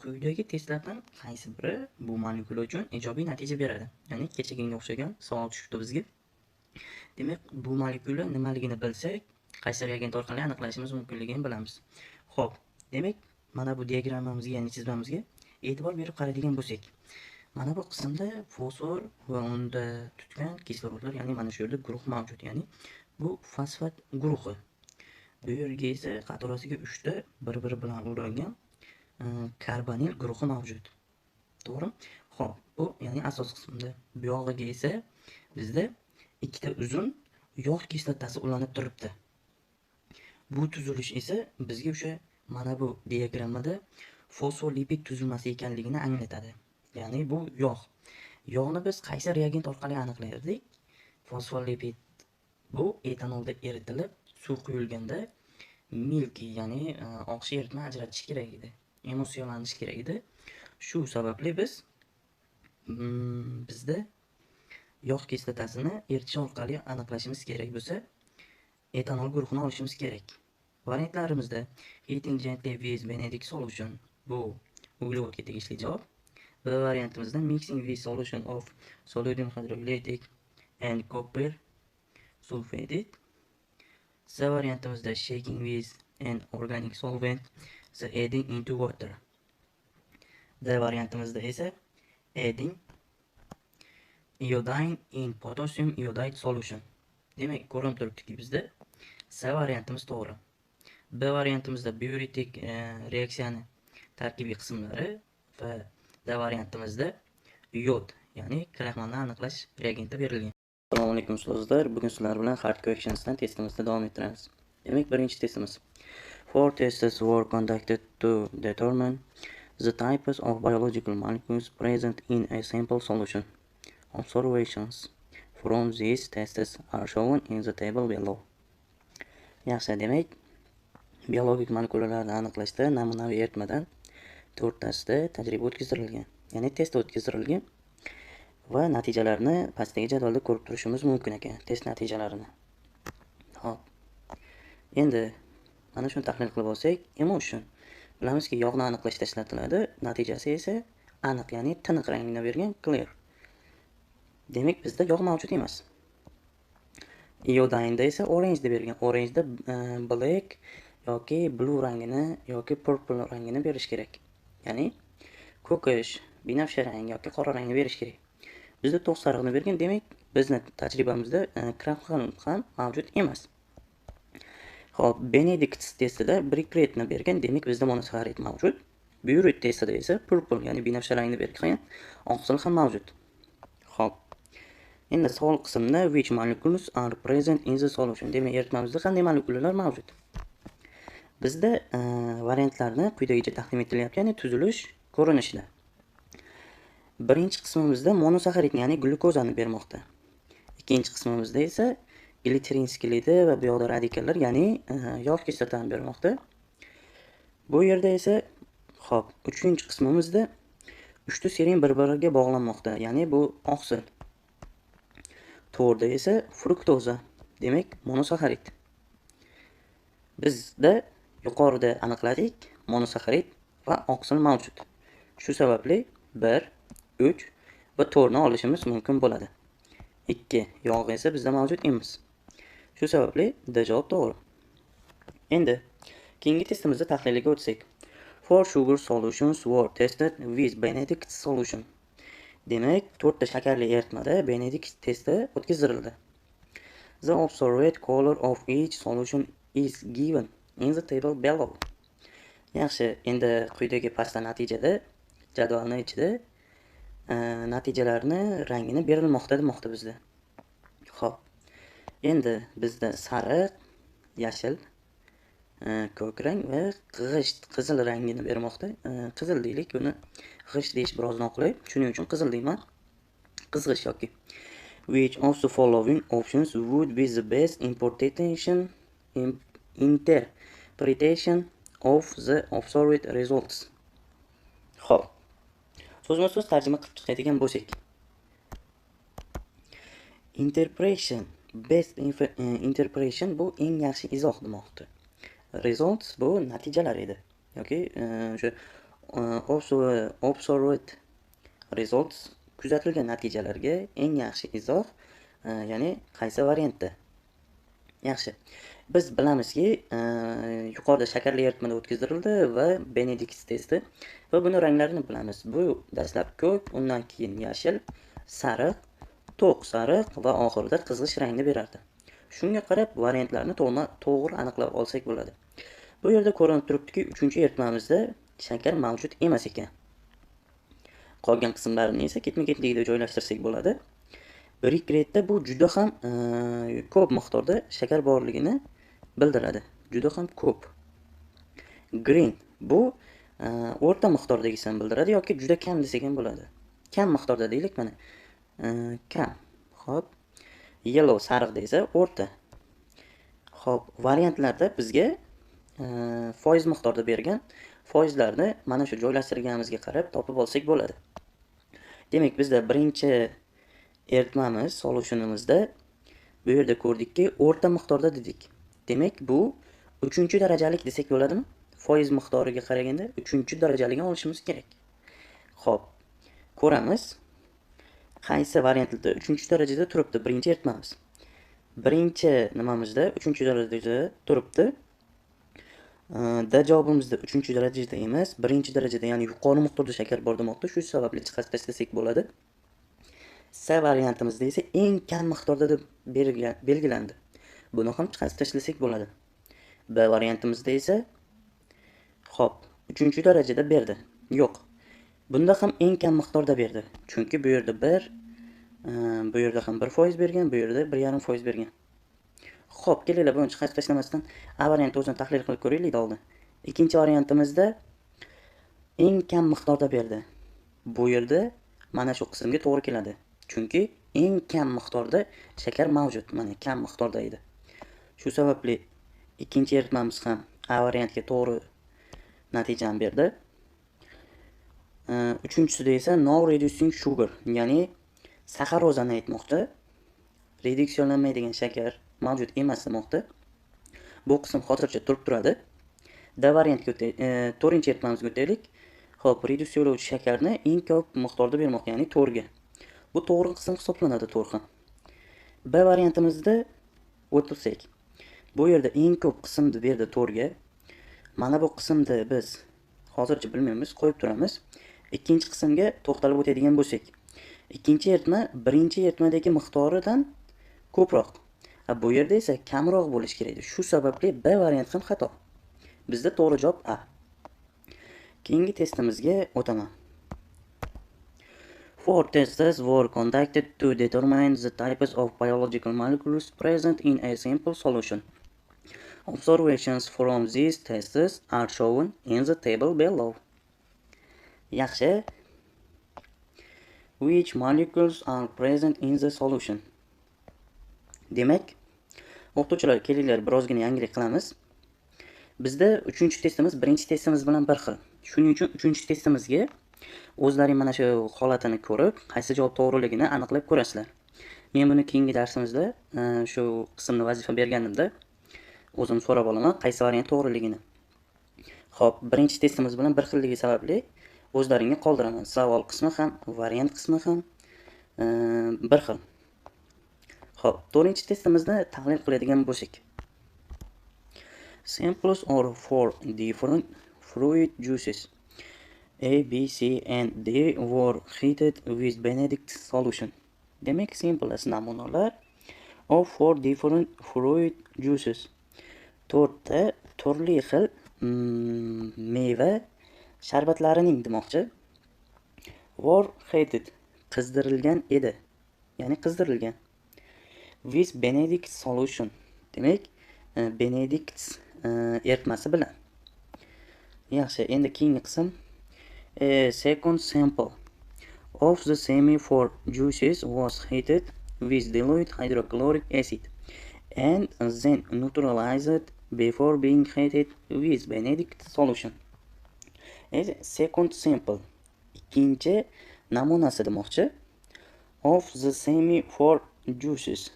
Speaker 2: quyidagi testlardan qaysi biri bu molekula uchun ijobiy natija beradi? Ya'ni kechaginga o'xshagan savol tushibdi bizga. Demak, bu molekula nimaligini bilsak, qaysi reagent orqali aniqlashimiz mumkinligini bilamiz. Xo'p, demak, mana bu diagrammamizga, ya'ni chizmamizga e'tibor berib qaraydigan bo'lsak, mana bu qismda fosfor va unda tutgan kislorodlar, ya'ni mana shu yerda guruh mavjud, ya'ni bu fosfat guruhi. Bu yerga esa qatorasiga 3 ta bir-biri bilan ulangan karbonil guruhi mavjud. To'g'ri? Xo'p, bu ya'ni asos qismida. Bu yog'iga esa bizda ikkita uzun yog' kislotasi ulanib turibdi. Bu tuzilish esa bizga o'sha mana bu diagrammada fosfolipid tuzilmasi ekanligini anglatadi. Ya'ni bu yog'. Yog'ni biz qaysi reagent orqali aniqlaydik? Fosfolipid bu etanolda eritilib, suv quyilganda milky, ya'ni oqshi eritma ajratish kerak edi. Emulsiyalanish kerak edi. Shu sababli bizda yog' kislotasini eritish orqali aniqlashimiz kerak bo'lsa, etanol guruhini olishimiz kerak. Variantlarimizda heating gently with Benedict solution bu uglevodga tegishli javob. B variantimizda mixing with solution of sodium hydroxide and copper sulfate. C variantimizda shaking with an organic solvent, so adding into water. D variantimizda esa adding iodine in potassium iodide solution. Demak, ko'rinib turibdiki bizda C variantimiz to'g'ri. B variantimizda diuretik reaksiyani tarkibiy qismlari va D variantimizda yod, ya'ni kraxmalni aniqlash reagenti berilgan. Assalomu alaykum ustozlar. Bugun sizlar bilan hard questionsdan testimizda davom ettiramiz. Demak, birinchi testimiz. 4 tests were conducted to determine the types of biological molecules present in a sample solution. Observations from these tests are shown in the table below. Yaxshi, demak, biologik molekulalarni aniqlashda namunaviy eritmadan 4 tasida tajriba o'tkazilgan, ya'ni test o'tkazilgan va natijalarni pastdagi jadvalda ko'rib turishimiz mumkin ekan, test natijalarini. Xo'p. Endi mana shuni tahlil qilib olsak, emotion. Bilamizki, yog'ni aniqlashda ishlatiladi, natijasi esa aniq, ya'ni tiniq rangini bergan clear. Demak, bizda yog' mavjud emas. Iodineda esa orange deb bergan. Orange'da black yoki blue rangini yoki purple rangini berish kerak. Ya'ni ko'kish, binafsha rang yoki qora rangni berish kerak. Bizda to'q sariqni bergan, demak, bizning tajribamizda kraxmal ham mavjud emas. Xo'p, Benedict testida brikletni bergan, demak, bizda monosaxarid mavjud. Buret testida esa purple, ya'ni binafsha rangni bergan, oqsil ham mavjud. Xo'p. Endi savol qismida which molecules are present in the solution. Demak, eritmamizda qanday molekulalar mavjud? Bizda variantlarni quyidagicha taqdim etilyapti, ya'ni tuzilish ko'rinishida. Birinchi qismimizda monosaxarid, ya'ni glyukozani bermoqda. Ikkinchi qismimizda esa glitserin skeleti va bu yoqda radikallar, ya'ni yog' kislotani bermoqda. Bu yerda esa xo'p, uchinchi qismimizda 3 ta serin bir-biriga bog'lanmoqda, ya'ni bu oqsil. To'rda esa fruktoza, demak, monosaxarid. Bizda yuqorida aniqladik, monosaxarid va oqsil mavjud. Shu sababli 1, 3 va 4 ni olishimiz mumkin bo'ladi. 2 yog' esa bizda mavjud emas. Shu sababli D javob to'g'ri. Endi keyingi testimizda tahliliga o'tsak. 4 sugar solutions were tested with Benedict solution. Demak, 4 ta shakarli eritmada Benedict testi o'tkazildi. The observed color of each solution is given in the table below. Yaxshi, endi quyidagi pastda natijada jadvalning ichida natijalarni rangini berilmoqda demoqda bizda. Xo'p. Endi bizda sariq, yashil, ko'k rang va g'isht, qizil rangini bermoqda. Qizil deylik, buni g'isht deyish biroz noqulay. Shuning uchun qizil deyman. Qizg'ish yoki. Which of the following options would be the best interpretation of the observed results? Xo'p. So'zma-so'z tarjima qilib chiqadigan bo'lsak. Interpretation bu eng yaxshi izoh demoqda. Results bu natijalar edi. Yoki o'sha observed results kuzatilgan natijalarga eng yaxshi izoh, ya'ni qaysi variantda? Yaxshi. Biz bilamizki, yuqorida shakarli eritmada o'tkazildi va Benedict testi va buni ranglarini bilamiz. Bu dastlab ko'k, undan keyin yashil, sariq, to'q sariq va oxirida qizg'ish rangni berardi.
Speaker 1: Shunga qarab variantlarni to'g'ri aniqlab olsak bo'ladi. Bu yerda ko'rinib turibdiki, 3-eritmamizda shakar mavjud emas ekan. Qolgan qismlarini esa ketma-ketlikda joylashtirsak bo'ladi. Brikretda bu juda ham ko'p miqdorda shakar borligini bildiradi. Juda ham ko'p. Green bu o'rta miqdordagisini bildiradi yoki juda kam desak ham bo'ladi. Kam miqdorda deylik mana. Kam. Xo'p. Yellow sariq desa o'rta. Xo'p, variantlarda bizga foiz miqdorda bergan. Foizlarni mana shu joylashtirganimizga qarab topib olsak bo'ladi. Demak, bizda birinchi eritmamiz solutionimizda bu yerda ko'rdikki, o'rta miqdorda dedik. Demak, bu 3-darajalik desak bo'ladimi? Foiz miqdoriga qaraganda 3-darajaligini olishimiz kerak. Xo'p, ko'ramiz. Qaysi variantda 3-darajada turibdi birinchi eritmamiz. Birinchi nimamizda 3-darajada turibdi. Da javobimizda 3-darajada emas, 1-darajada, ya'ni yuqori miqdorda shakar bor demoqda. Shu sababli chiqarib tashlasak bo'ladi. C variantimizda esa eng kam miqdorda deb belgilandi. Buni ham chiqarib tashlasak bo'ladi. B variantimizda esa xo'p, 3-darajada berdi. Yo'q. Bunda ham eng kam miqdorda berdi. Chunki bu yerda 1, bu yerda ham 1% bergan, bu yerda 1,5% bergan. Xo'p, kelinglar buni chiqarib tashlamasdan A variantni o'zini tahlil qilib ko'raylik oldin. Ikkinchi variantimizda eng kam miqdorda berdi. Bu yerda mana shu qismga to'g'ri keladi. Chunki eng kam miqdorda shakar mavjud. Mana kam miqdorda edi. Shu sababli ikkinchi eritmamiz ham A variantga to'g'ri natijani berdi. Uchinchisida esa no reducing sugar, ya'ni saxarozani aytmoqda. Reduksiyalanmaydigan shakar mavjud emas demoqda. Bu qism hozircha turib turadi. D variantga 4-eritmamizga o'taylik. Xo'p, reduksiyalovchi shakarni eng ko'p miqdorda bermoqda, ya'ni 4 ga. Bu to'g'ri qism hisoblanadi 4 ham. B variantimizda o'tsak, bu yerda eng ko'p qismni berdi 4 ga. Mana bu qismni biz hozircha bilmaymiz, qo'yib turamiz. Ikkinchi qismga to'xtalib o'tadigan bo'lsak, ikkinchi eritma birinchi eritmadagi miqdoridan ko'proq. Bu yerda esa kamroq bo'lish kerak. Shu sababli B variant ham xato. Bizda to'g'ri javob A. Keyingi testimizga o'taman. 4 tests were conducted to determine the types of biological molecules present in a simple solution. Observations from these tests are shown in the table below. Yaxshi. Which molecules are present in the solution? Demak, o'qituvchilar, kelinglar birozgina yangilik qilamiz. Bizda 3-testimiz birinchi testimiz bilan bir xil. Shuning uchun 3-testimizga o'zlaring mana shu holatini ko'rib, qaysi javob to'g'riligini aniqlab ko'rasizlar. Men buni keyingi darsimizda shu qismni vazifa berganimda o'zim so'rab olaman, qaysi variant to'g'riligini. Xo'p, birinchi testimiz bilan bir xilligi sababli o'zlaringga qoldiraman. Savol qismi ham, variant qismi ham bir xil. Xo'p, 4-testimizni tahlil qiladigan bo'lsak. Samples or 4 different fruit juices A, B, C and D were heated with Benedict solution. Demak, samples namunalar of 4 different fruit juices. 4 ta turli xil meva sharbatlarining demoqchi. Were heated qizdirilgan edi. Ya'ni qizdirilgan. With Benedict solution. Demak, Benedict eritmasi bilan. Yaxshi, endi keyingi qism. A second sample of the semi-4 juices was heated with dilute hydrochloric acid and then neutralized before being heated with Benedict solution. A second sample, ikkinchi namunasi demoqchi. Of the semi-4 juices.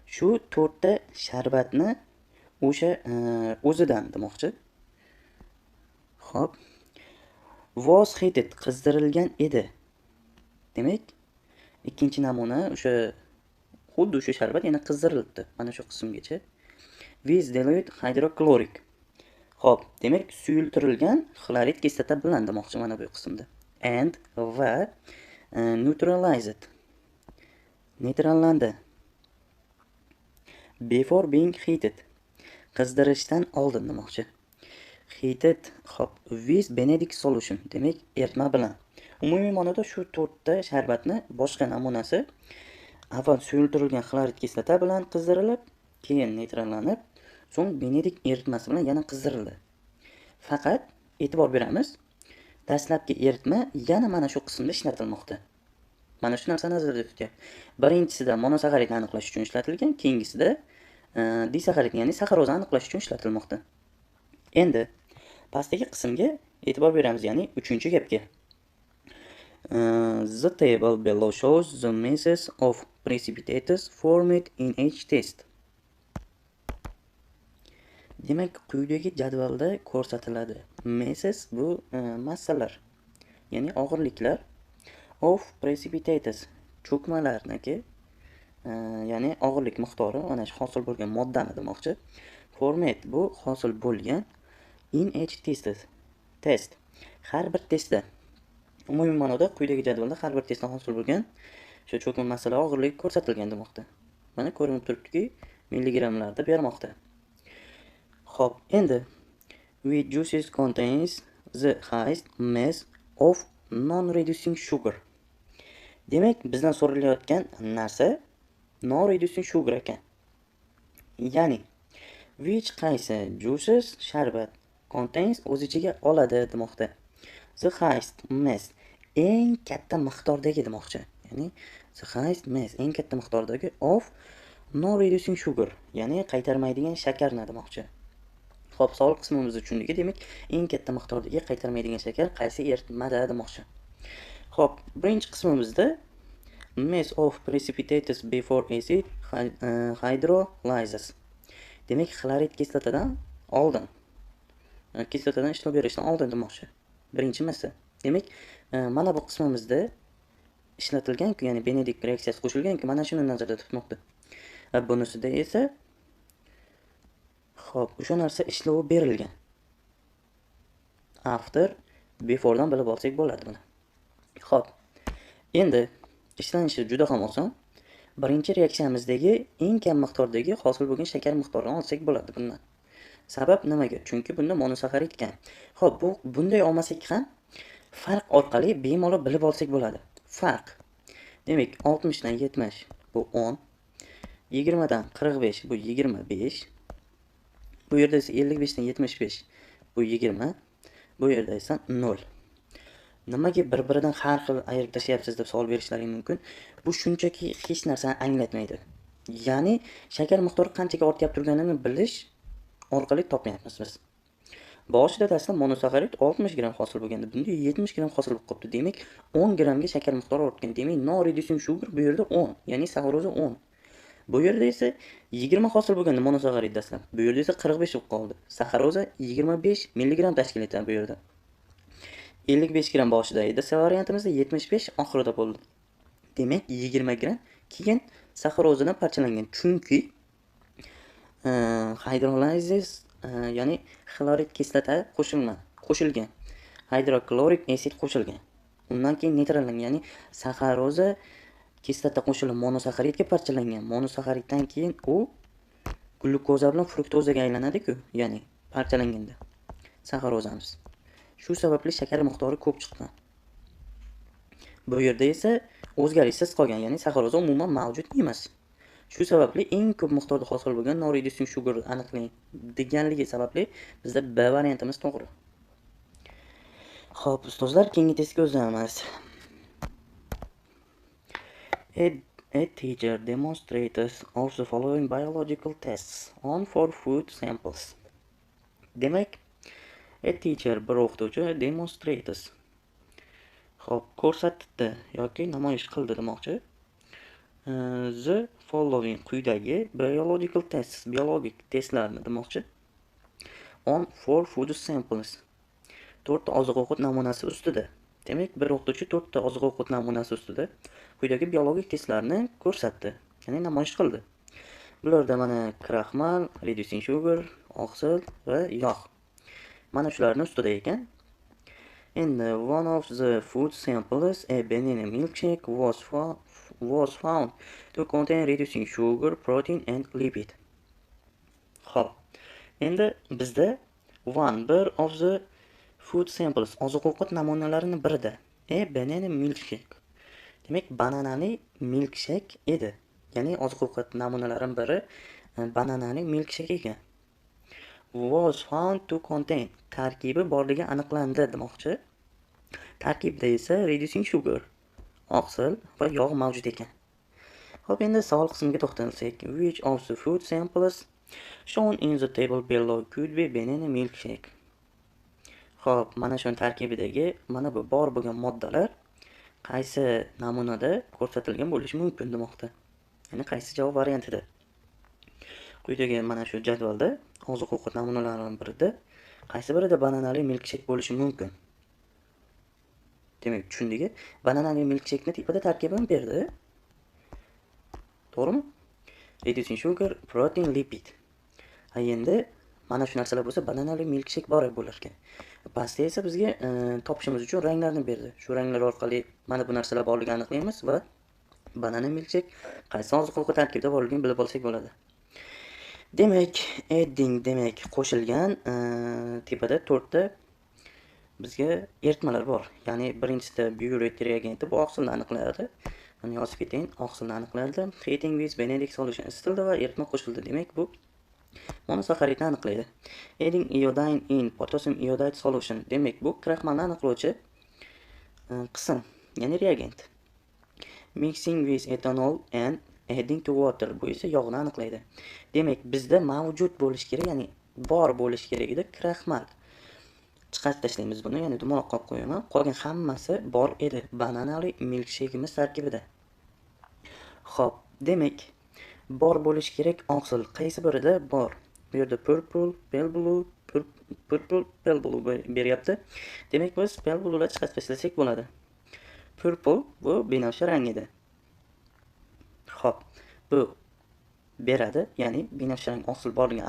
Speaker 1: Shu 4 ta sharbatni o'sha o'zidan demoqchi. Xo'p. Was heated qizdirilgan edi. Demak, ikkinchi namuna o'sha xuddi o'sha sharbat yana qizdirilibdi. Mana shu qismgacha. With dilute hydrochloric. Xo'p, demak, suyultirilgan xlorid kislota bilan demoqchi mana bu qismda. And va neutralized. Neytrallandi. Before being heated. Qizdirishdan oldin demoqchi. Heated, hop, with Benedict solution, demak eritma bilan. Umumiy ma'noda shu 4 ta sharbatni boshqa namunasi avval suyultirilgan xlorid kislota bilan qizdirilib, keyin neytrallanib, so'ng Benedict eritmasi bilan yana qizdirildi. Faqat e'tibor beramiz, dastlabki eritma yana mana shu qismda ishlatilmoqda. Mana shu narsani nazarda tuting. Birinchisida monosaxaridni aniqlash uchun ishlatilgan, keyingisida disaxaridni, ya'ni saxarozani aniqlash uchun ishlatilmoqda. Endi pastdagi qismga e'tibor beramiz, ya'ni 3-gapga. The table below shows the masses of precipitators formed in each test. Demak, quyidagi jadvalda ko'rsatiladi. Masses bu massalar, ya'ni og'irliklar, of precipitators cho'kmalarniki, ya'ni og'irlik miqdori, mana shu hosil bo'lgan moddani demoqchi. Format bu hosil bo'lgan, in each test. Har bir testda, umumiy ma'noda quyidagi jadvalda har bir testda hosil bo'lgan shu cho'kma massalar og'irligi ko'rsatilgan demoqda. Mana ko'rinib turibdiki, milligramlarda bermoqda. Xo'p, endi wheat juices contains the highest mass of non-reducing sugar. Demak, bizdan so'ralayotgan narsa non-reducing sugar ekan. Ya'ni which qaysi juices sharbat contains o'z ichiga oladi demoqda. The highest mass eng katta miqdordagi demoqchi. Ya'ni the highest mass eng katta miqdordagi of non-reducing sugar, ya'ni qaytarmaydigan shakarni demoqchi. Xo'p, savol qismimizni tushundiki, demak, eng katta miqdordagi qaytarmaydigan shakar qaysi eritmada demoqchi. Xo'p, birinchi qismimizda mass of precipitators before acid hydrolysis. Demak, xlorid kislotadan oldin, kislotadan ishlov berishdan oldin demoqchi. Birinchi massa. Demak, mana bu qismimizda ishlatilgan-ku, ya'ni Benedict reaksiyasi qo'shilgan-ku, mana shuni nazarda tutmoqda. Bunisida esa xo'p, o'sha narsa ishlovi berilgan. After, before'dan bilib olsak bo'ladi buni. Xo'p, endi ishlanishi juda ham oson. Birinchi reaksiyamizdagi eng kam miqdordagi hosil bo'lgan shakar miqdorini olsak bo'ladi bundan. Sabab nimaga? Chunki bunda monosaxarid ekan. Xo'p, bunday olmasak ham farq orqali bemalol bilib olsak bo'ladi. Farq. Demak, 60 dan 70 bu 10, 20 dan 45 bu 25. Bu yerda esa 55 dan 75 bu 20, bu yerda esa 0. Nimaga bir-biridan har xil ayirib tashlayapsiz deb savol berishlaring mumkin. Bu shunchaki hech narsani anglatmaydi. Ya'ni shakar miqdori qanchaga ortib turganini bilish orqali topmayapmiz biz. Boshida dastlab monosaxarid 60 gram hosil bo'lganda, bunda 70 gram hosil bo'lib qopti. Demak, 10 gramga shakar miqdori ortgan. Demak, non-reducing sugar bu yerda 10, ya'ni saxaroza 10. Bu yerda esa 20 hosil bo'lganda monosaxarid dastlab. Bu yerda esa 45 bo'lib qoldi. Saxaroza 25 milligram tashkil etadi bu yerda. 55 gram boshida edi, variantimizda 75 oxirida bo'ldi. Demak, 20 gram keyin saxarozadan parchalangan. Chunki hydrolysis, ya'ni xlorid kislota qo'shilgan. Hydrochloric acid qo'shilgan. Undan keyin neytrallangan, ya'ni saxaroza kislota qo'shilib monosaxaridga parchalangan. Monosaxariddan keyin u glyukoza bilan fruktozaga aylanadi-ku, ya'ni parchalanganda saxarozamiz. Shu sababli shakar miqdori ko'p chiqqan. Bu yerda esa o'zgarishsiz qolgan, ya'ni saxaroza umuman mavjud emas. Shu sababli eng ko'p miqdorda hosil bo'lgan non-reducing sugar aniqlang deganligi sababli bizda B variantimiz to'g'ri. Xo'p, ustozlar, keyingi testga o'tamiz. A teacher demonstrates of the following biological tests on 4 food samples. Demak, a teacher, bir o'qituvchi, demonstrates, xo'p, ko'rsatdi yoki namoyish qildi demoqchi. The following, quyidagi biological tests, biologik testlarni demoqchi. On 4 food samples, 4 ta oziq-ovqat namunasi ustida. Demak, bir o'qituvchi 4 ta oziq-ovqat namunasi ustida quyidagi biologik testlarni ko'rsatdi, ya'ni namoyish qildi. Bularda mana kraxmal, reducing sugar, oqsil va yog'. Mana shularning ustida ekan. In one of the food samples, a banana milkshake was found to contain reducing sugar, protein and lipid. Xo'p. Endi bizda bir of the food samples oziq-ovqat namunalarining birida banana milkshake. Demak, bananali milkshake edi. Ya'ni oziq-ovqat namunalarining biri bananali milkshake ekan. Was found to contain tarkibi borligi aniqlandi demoqchi. Tarkibda esa reducing sugar, oqsil va yog' mavjud ekan. Xo'p, endi savol qismiga to'xtalsak, which of the food samples shown in the table below could be banana milkshake? Xo'p, mana shu tarkibidagi mana bu bor bo'lgan moddalar qaysi namunada ko'rsatilgan bo'lishi mumkin demoqda. Ya'ni qaysi javob variantida. Quyidagi mana shu jadvalda oziq-ovqat namunalarining birida qaysi birida bananali milkshake bo'lishi mumkin? Demak, tushundingiz? Bananali milkshakening tipida tarkibini berdi. To'g'rimi? Reducing sugar, protein, lipid. Endi mana shu narsalar bo'lsa bananali milkshake bor bo'lar ekan. Pastda esa bizga topishimiz uchun ranglarni berdi. Shu ranglar orqali mana bu narsalar borligini aniqlaymiz va banana milkshake qaysi oziq-ovqat tarkibida borligini bilib olsak bo'ladi. Demak, demak qo'shilgan tepada 4 ta bizga eritmalar bor. Ya'ni birinchisi butyric reagenti bu oqsilni aniqlaydi. Buni yozib keting, oqsilni aniqlaydi. Heating with Benedict solution isitildi va eritma qo'shildi. Demak, bu monosaxaridni aniqlaydi. Adding iodine in potassium iodide solution. Demak, bu kraxmalni aniqlovchi qism, ya'ni reagent. Mixing with ethanol and adding to water. Bu esa yog'ni aniqlaydi. Demak, bizda mavjud bo'lishi kerak, ya'ni bor bo'lishi kerak edi kraxmal. Chiqarib tashlaymiz buni, ya'ni dumaloq qolib qo'yaman. Qolgan hammasi bor edi bananali milkshakeimiz tarkibida. Xo'p, demak, bor bo'lishi kerak oqsil qaysi birida bor? Bu yerda purple, pale blue beryapti. Demak, biz pale blue'lar chiqarib tashlasak bo'ladi. Purple bu binafsha rang edi. Xo'p, bu beradi, ya'ni binafsha rang oqsil borligini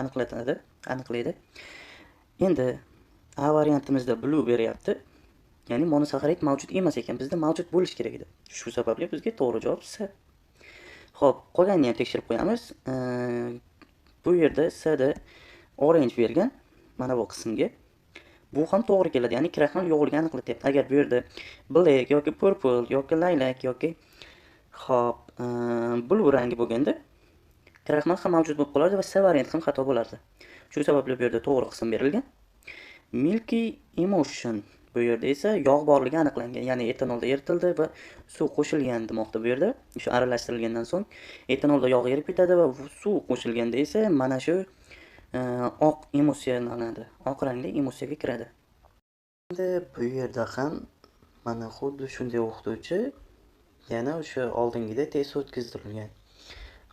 Speaker 1: aniqlaydi. Endi A variantimizda blue beryapti. Ya'ni monosaxarid mavjud emas ekan, bizda mavjud bo'lishi kerak edi. Shu sababli bizga to'g'ri javob C. Xo'p, qolganini ham tekshirib qo'yamiz. Bu yerda C da orange bergan mana bu qismga. Bu ham to'g'ri keladi, ya'ni kraxmal yo'qligini aniqlatyapti. Agar bu yerda black yoki purple yoki lilac yoki xo'p, blue rangi bo'lganda kraxmal ham mavjud bo'lib qolardi va C varianti ham xato bo'lardi. Shu sababli bu yerda to'g'ri qism berilgan. Milky emulsion bu yerda esa yog' borligi aniqlangan, ya'ni etanolda eritildi va suv qo'shilgan demoqda bu yerda. Shu aralashtirilgandan so'ng etanolda yog' erib ketadi va suv qo'shilganda esa mana shu oq emulsiyalanadi. Oq rangli emulsiyaga kiradi. Endi bu yerda ham mana xuddi shunday o'qituvchi yana o'sha oldingida test o'tkazdirilgan.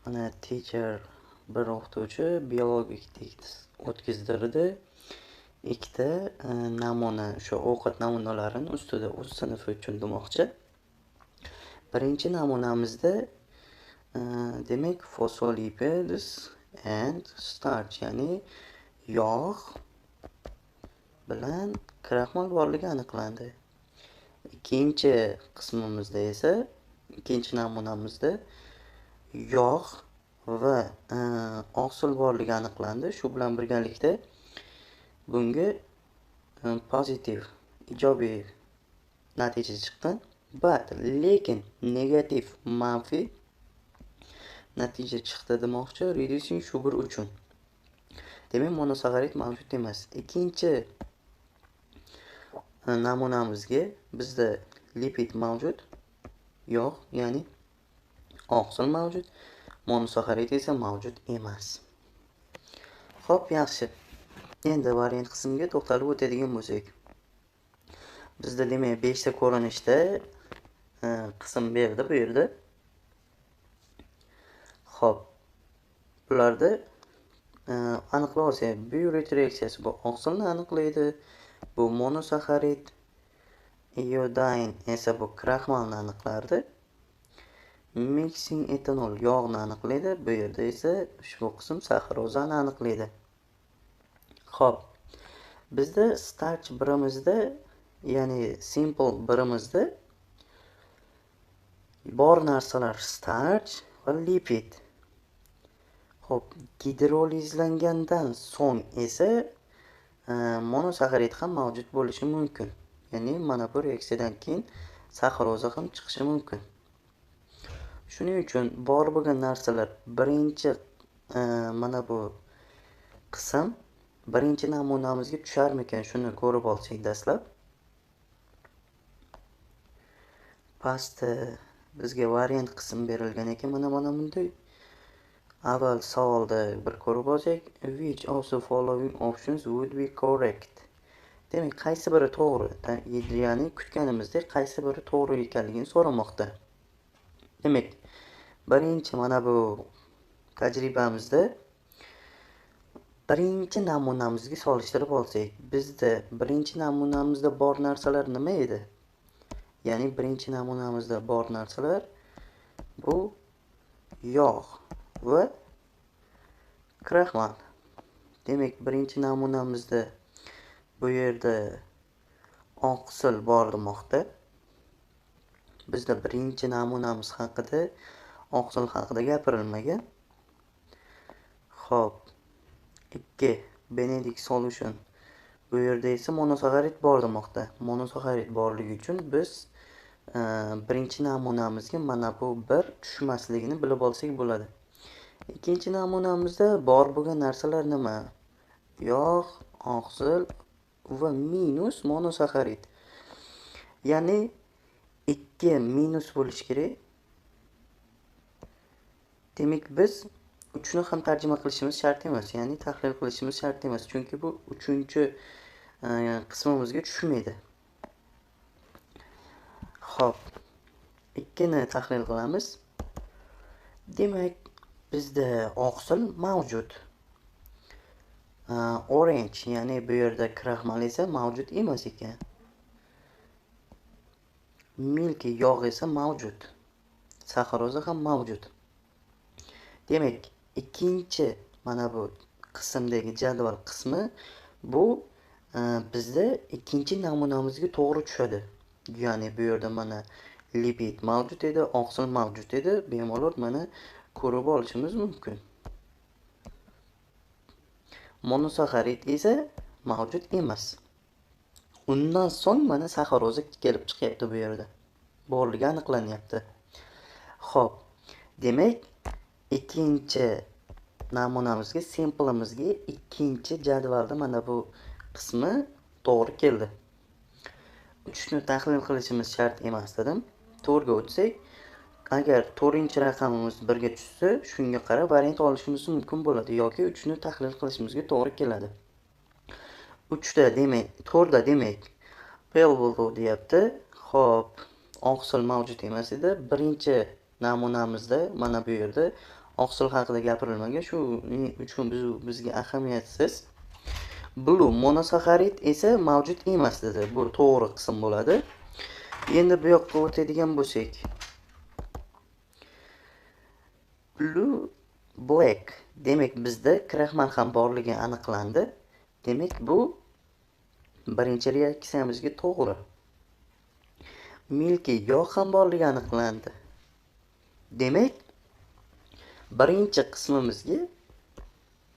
Speaker 1: Mana teacher bir o'qituvchi biologik test o'tkazdirdi. Ikkita namuna, o'sha ovqat namunalarining ustida o'z sinfi uchun demoqchi. Birinchi namunamizda demak phospholipids and starch, ya'ni yog' bilan kraxmal borligi aniqlandi. Ikkinchi qismimizda esa, ikkinchi namunamizda yog' va oqsil borligi aniqlandi. Shu bilan birgalikda bunga pozitiv, ijobiy natija chiqdi. Lekin negativ, manfiy natija chiqdi demoqchi reducing sugar uchun. Demak, monosaxarid mavjud emas. Ikkinchi namunamizga bizda lipid mavjud, yog', ya'ni oqsil mavjud, monosaxarid esa mavjud emas. Xo'p, yaxshi. Endi variant qismiga to'xtalib o'tadigan bo'lsak. Bizda demak 5 ta ko'rinishda qism berdi bu yerda. Xo'p. Bularda aniqlab olsak, butyric reaksiyasi bu oqsilni aniqlaydi. Bu monosaxarid, iodine esa bu kraxmalni aniqlardi. Mixing etanol yog'ni aniqlaydi. Bu yerda esa ushbu qism saxarozani aniqlaydi. Xo'p. Bizda starch birimizda, ya'ni simple birimizda bor narsalar starch va lipid.
Speaker 2: Xo'p, gidrolizlangandan so'ng esa monosaxarid ham mavjud bo'lishi mumkin. Ya'ni mana bu reaksiyadan keyin saxaroza ham chiqishi mumkin. Shuning uchun bor bo'lgan narsalar birinchi mana bu qism birinchi namunamizga tusharmikan, shuni ko'rib olsak dastlab. Pastda bizga variant qism berilgan ekan, mana bunday. Avval savolda bir ko'rib olsak, which of the following options would be correct? Demak, qaysi biri to'g'ri? Ya'ni kutganimizdek qaysi biri to'g'ri ekanligini so'ramoqda. Demak, birinchi mana bu tajribamizda birinchi namunamizga solishtirib olsak, bizda birinchi namunamizda bor narsalar nima edi? Ya'ni birinchi namunamizda bor narsalar bu yog' va kraxmal. Demak, birinchi namunamizda bu yerda oqsil bor demoqda. Bizda birinchi namunamiz haqida oqsil haqida gapirilmagan. Xo'p, 2 Benedict solution. Bu yerda esa monosaxarid bor demoqda. Monosaxarid borligi uchun biz birinchi namunamizga mana bu bir tushmasligini bilib olsak bo'ladi. Ikkinchi namunamizda bor bo'lgan narsalar nima? Yog', oqsil va minus monosaxarid. Ya'ni 2 minus bo'lishi kerak. Demak, biz 3 ni ham tarjima qilishimiz shart emas, ya'ni tahlil qilishimiz shart emas, chunki bu 3-chi qismimizga tushmaydi. Xo'p, 2 ni tahlil qilamiz. Demak, bizda oqsil mavjud. Orange, ya'ni bu yerda kraxmal esa mavjud emas ekan. Milk yog' esa mavjud. Saxaroza ham mavjud. Demak, ikkinchi mana bu qismdagi jadval qismi bu bizda ikkinchi namunamizga to'g'ri tushadi. Ya'ni bu yerda mana lipid mavjud edi, oqsil mavjud edi. Bemalol mana ko'rib olishimiz mumkin. Monosaxarid esa mavjud emas. Undan so'ng mana saxaroza kelib chiqyapti bu yerda. Borligi aniqlanyapti. Xo'p, demak, ikkinchi namunamizga, sample'imizga ikkinchi jadvalda mana bu qismi to'g'ri keldi. 3 ni tahlil qilishimiz shart emas dedim. 4 ga o'tsak, agar 4-chi raqamimiz 1 ga tushsa, shunga qarab variant olishimiz mumkin bo'ladi yoki 3 ni tahlil qilishimizga to'g'ri keladi. 3 da demak, 4 da demak pale deyapti. Xo'p, oqsil mavjud emas edi. Birinchi namunamizda mana bu yerda oqsil haqida gapirilmagan, shuning uchun bizga ahamiyatsiz. Blue monosaxarid esa mavjud emas dedi. Bu to'g'ri qism bo'ladi. Endi bu yoqqa o'tadigan bo'lsak, blue black, demak bizda kraxmal ham borligi aniqlandi. Demak, bu birinchi reaksiyamizga to'g'ri. Milk yog' ham borligi aniqlandi. Demak, birinchi qismimizga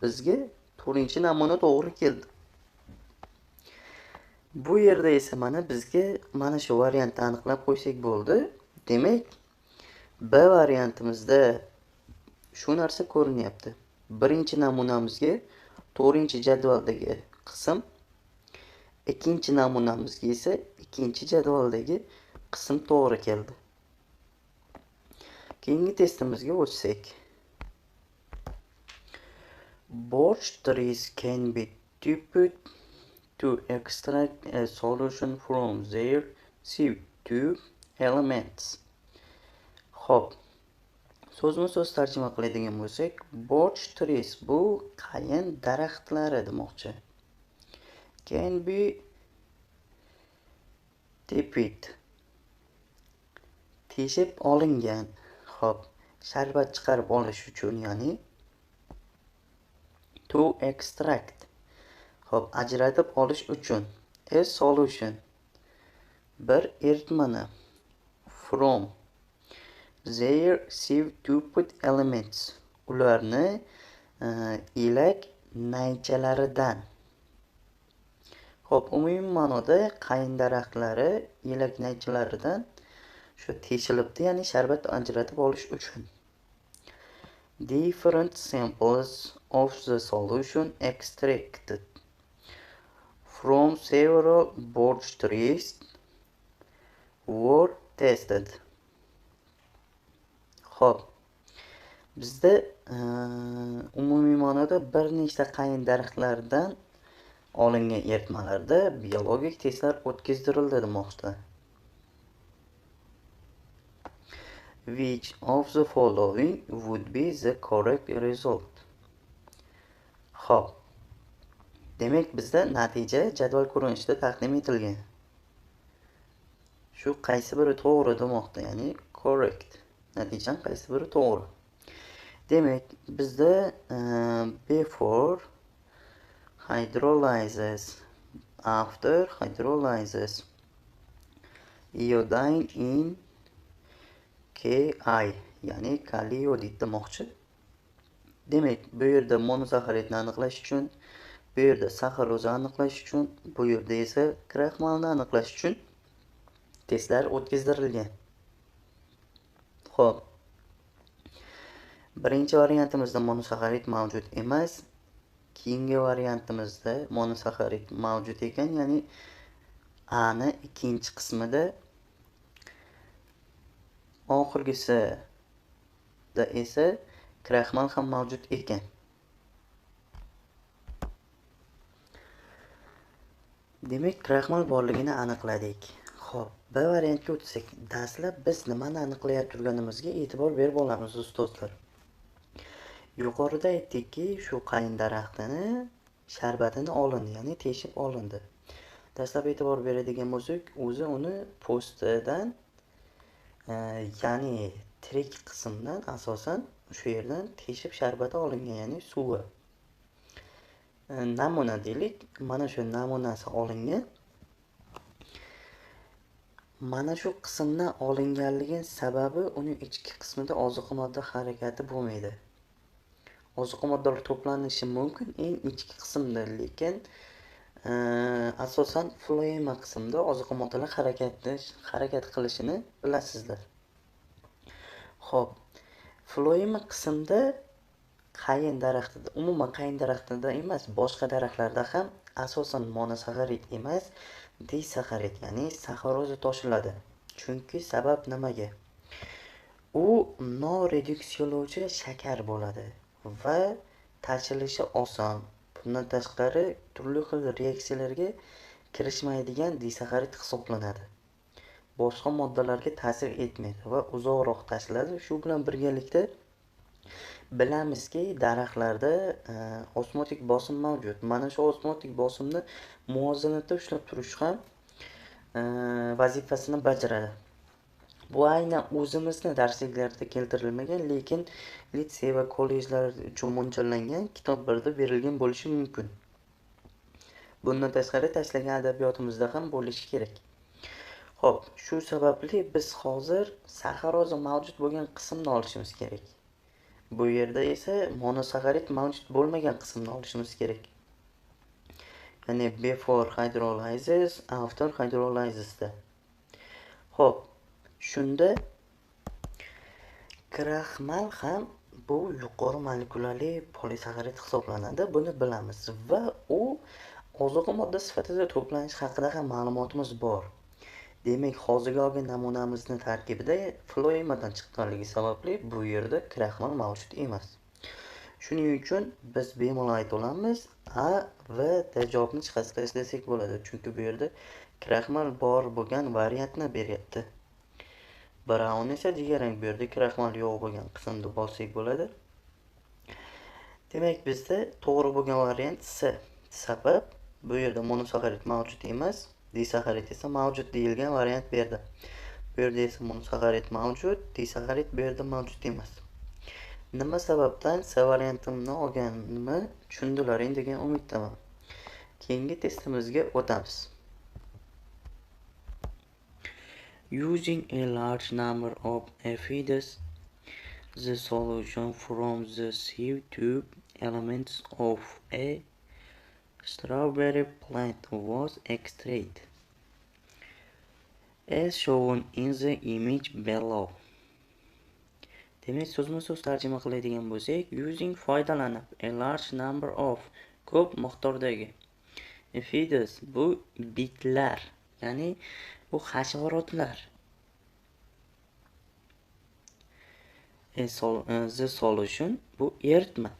Speaker 2: bizga 4-chi namuna to'g'ri keldi. Bu yerda esa mana bizga mana shu variantni aniqlab qo'ysak bo'ldi. Demak, B variantimizda shu narsa ko'rinyapti. Birinchi namunamizga 4-chi jadvaldagi qism, ikkinchi namunamizga esa ikkinchi jadvaldagi qism to'g'ri keldi. Keyingi testimizga o'tsak. Birch trees can be dipped to extract a solution from their CO2 elements. Xo'p, so'zma-so'z tarjima qiladigan bo'lsak, birch trees bu qayin daraxtlari demoqchi. Can be dipped, teshib olingan. Xo'p, sharbat chiqarib olish uchun, ya'ni to extract, xo'p, ajratib olish uchun. A solution, bir eritmani. From their CO2 elements, ularni elak naychalaridan. Xo'p, umumiy ma'noda qayin daraxtlari elak naychalaridan shu teshilibdi, ya'ni sharbat ajratib olish uchun. Different samples of the solution extracted from several birch trees were tested. Xo'p, bizda umumiy ma'noda bir nechta qayin daraxtlaridan olingan eritmalarda biologik testlar o'tkazildi demoqda. Which of the following would be the correct result? Xo'p, demak bizda natija jadval ko'rinishida taqdim etilgan. Shu qaysi biri to'g'ri demoqda, ya'ni correct. Natijaning qaysi biri to'g'ri. Demak, bizda before hydrolysis, after hydrolysis, iodine in Ki, ya'ni kaliy iodid demoqchi. Demak, bu yerda monosaxaridni aniqlash uchun, bu yerda saxarozni aniqlash uchun, bu yerda esa kraxmalni aniqlash uchun testlar o'tkazilgan. Xo'p, birinchi variantimizda monosaxarid mavjud emas, keyingi variantimizda monosaxarid mavjud ekan, ya'ni A ni ikkinchi qismida, oxirgisida esa kraxmal ham mavjud ekan. Demak, kraxmal borligini aniqladik. Xo'p, B variantga o'tsak, dastlab biz nimani aniqlayotganimizga e'tibor berib olamiz, ustozlar. Yuqorida aytdikki, shu qayin daraxtini sharbatini olindi, ya'ni teshib olindi. Dastlab e'tibor beradigan bo'lsak, o'zi uni postidan, ya'ni tirik qismdan asosan shu yerdan teshib sharbati olingan, ya'ni suvi. Namuna deylik, mana shu namunasi olingan. Mana shu qismdan olinganligi sababi uning ichki qismida oziq-modda harakati bo'lmaydi. Oziq-moddalar to'planishi mumkin eng ichki qismda, lekin asosan floema qismida oziq-moddalar harakat qilishini bilasizlar. Xo'p, floema qismda qayin daraxtida, umuman qayin daraxtida emas, boshqa daraxtlarda ham asosan monosaxarid emas, disaxarid, ya'ni saxaroza toshiladi. Chunki sabab nimaga? U noreduksiyalovchi shakar bo'ladi va tashilishi oson. Bundan tashqari turli xil reaksiyalarga kirishmaydigan disaxarid hisoblanadi. Boshqa moddalarga ta'sir etmaydi va uzoqroq tashiladi. Shu bilan birgalikda bilamizki, daraxtlarda osmotik bosim mavjud. Mana shu osmotik bosimni muvozanatda ushlab turish ham vazifasini bajaradi. Bu aynan o'zimizni darsliklarda keltirilmagan, lekin litsey va kollejlar uchun mo'ljallangan kitoblarda berilgan bo'lishi mumkin. Bundan tashqari tashlagan adabiyotimizda ham bo'lishi kerak. Xo'p, shu sababli biz hozir saxaroza mavjud bo'lgan qismni olishimiz kerak. Bu yerda esa monosaxarid mavjud bo'lmagan qismni olishimiz kerak. Ya'ni before hydrolysis, after hydrolysisda. Xo'p, shunda kraxmal ham bu yuqori molekulyali polisaxarid hisoblanadi. Buni bilamiz va u oziq modda sifatida to'planish haqida ham ma'lumotimiz bor. Demak, hozirgi olgan namunamizni tarkibida floemadan chiqqanligi sababli bu yerda kraxmal mavjud emas. Shuning uchun biz bemalol ayta olamiz, A va D javobni chiqarib bo'ladi. Chunki bu yerda kraxmal bor bo'lgan variantni beryapti. Brown esa jigarrang, bu yerda kraxmal yo'q bo'lgan qismni bossak bo'ladi. Demak, bizda to'g'ri bo'lgan variant C. Sabab bu yerda monosaxarid mavjud emas, disaxarid esa mavjud deyilgan variant berdi. Bu yerda esa monosaxarid mavjud, disaxarid bu yerda mavjud emas. Nima sababdan C variantimni olganimni tushundilaring degan umiddaman. Keyingi testimizga o'tamiz. Using a large number of aphids, the solution from the sieve tube elements of a strawberry plant was extracted as shown in the image below. Demak, so'zma-so'z tarjima qiladigan bo'lsak, using foydalanib a large number of ko'p miqdordagi aphids bu bitlar, ya'ni bu hasharotlar. The solution bu eritma.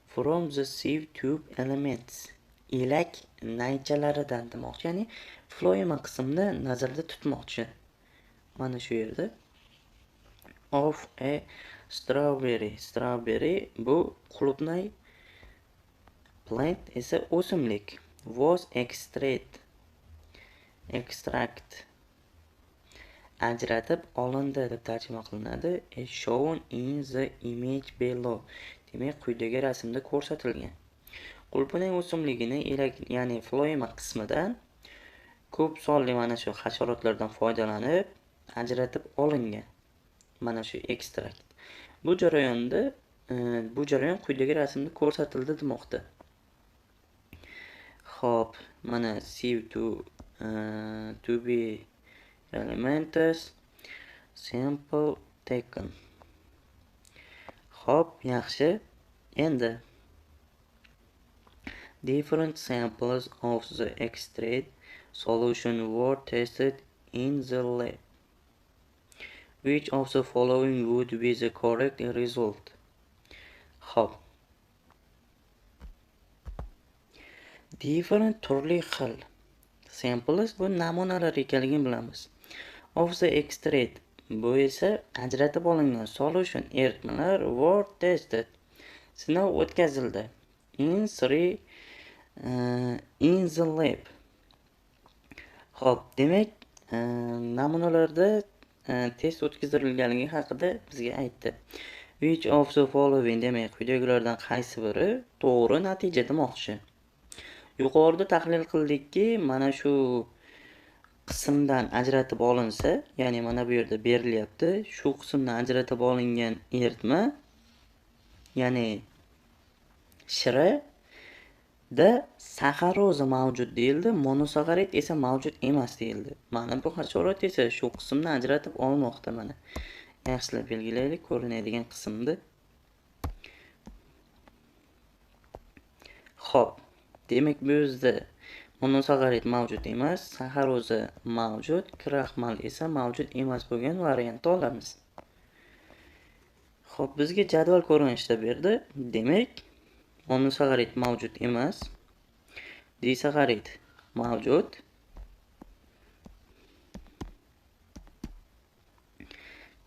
Speaker 2: From the sieve tube elements elak naychalaridan demoqchi, ya'ni phloema qismini nazarda tutmoqchi. Mana shu yerda of a strawberry bu qulupnay, plant esa o'simlik, was extract ajratib olindi deb tarjima qilinadi. As shown in the image below. Demak, quyidagi rasmda ko'rsatilgan. Qulupnay o'simligini elak, ya'ni phloema qismidan ko'p sonli mana shu hasharotlardan foydalanib ajratib olingan. Mana shu ekstrakt. Bu jarayon quyidagi rasmda ko'rsatildi demoqda. Xo'p, mana sieve to be elements sample taken. Xo'p, yaxshi. Endi different samples of the extract solution were tested in the lab. Which of the following would be the correct result? Xo'p. Different turli xil samples bu namunalar ekanligini bilamiz. Of the extract bu esa ajratib olingan solution eritmalar were tested. Sinov o'tkazildi. In the lab. Xo'p, demak, namunalarda test o'tkazilganligi haqida bizga aytdi. Which of the following, demak, quyidagilardan qaysi biri to'g'ri natija demoqchi. Yuqorida tahlil qildikki, mana shu qismdan ajratib olinsa, ya'ni mana bu yerda berilyapti, shu qismdan ajratib olingan eritma, ya'ni shira da saxaroza mavjud deyildi, monosakkarid esa mavjud emas deyildi. Mana bu hasharot esa shu qismdan ajratib olmoqda mana. Yaxshilab belgilaylik ko'rinadigan qismni. Xo'p, demak bu yerda monosakkarid mavjud emas, saxaroza mavjud, kraxmal esa mavjud emas bo'lgan variantni olamiz. Xo'p, bizga jadval ko'rinishida berdi. Demak, monosakkarid mavjud emas, disakkarid mavjud,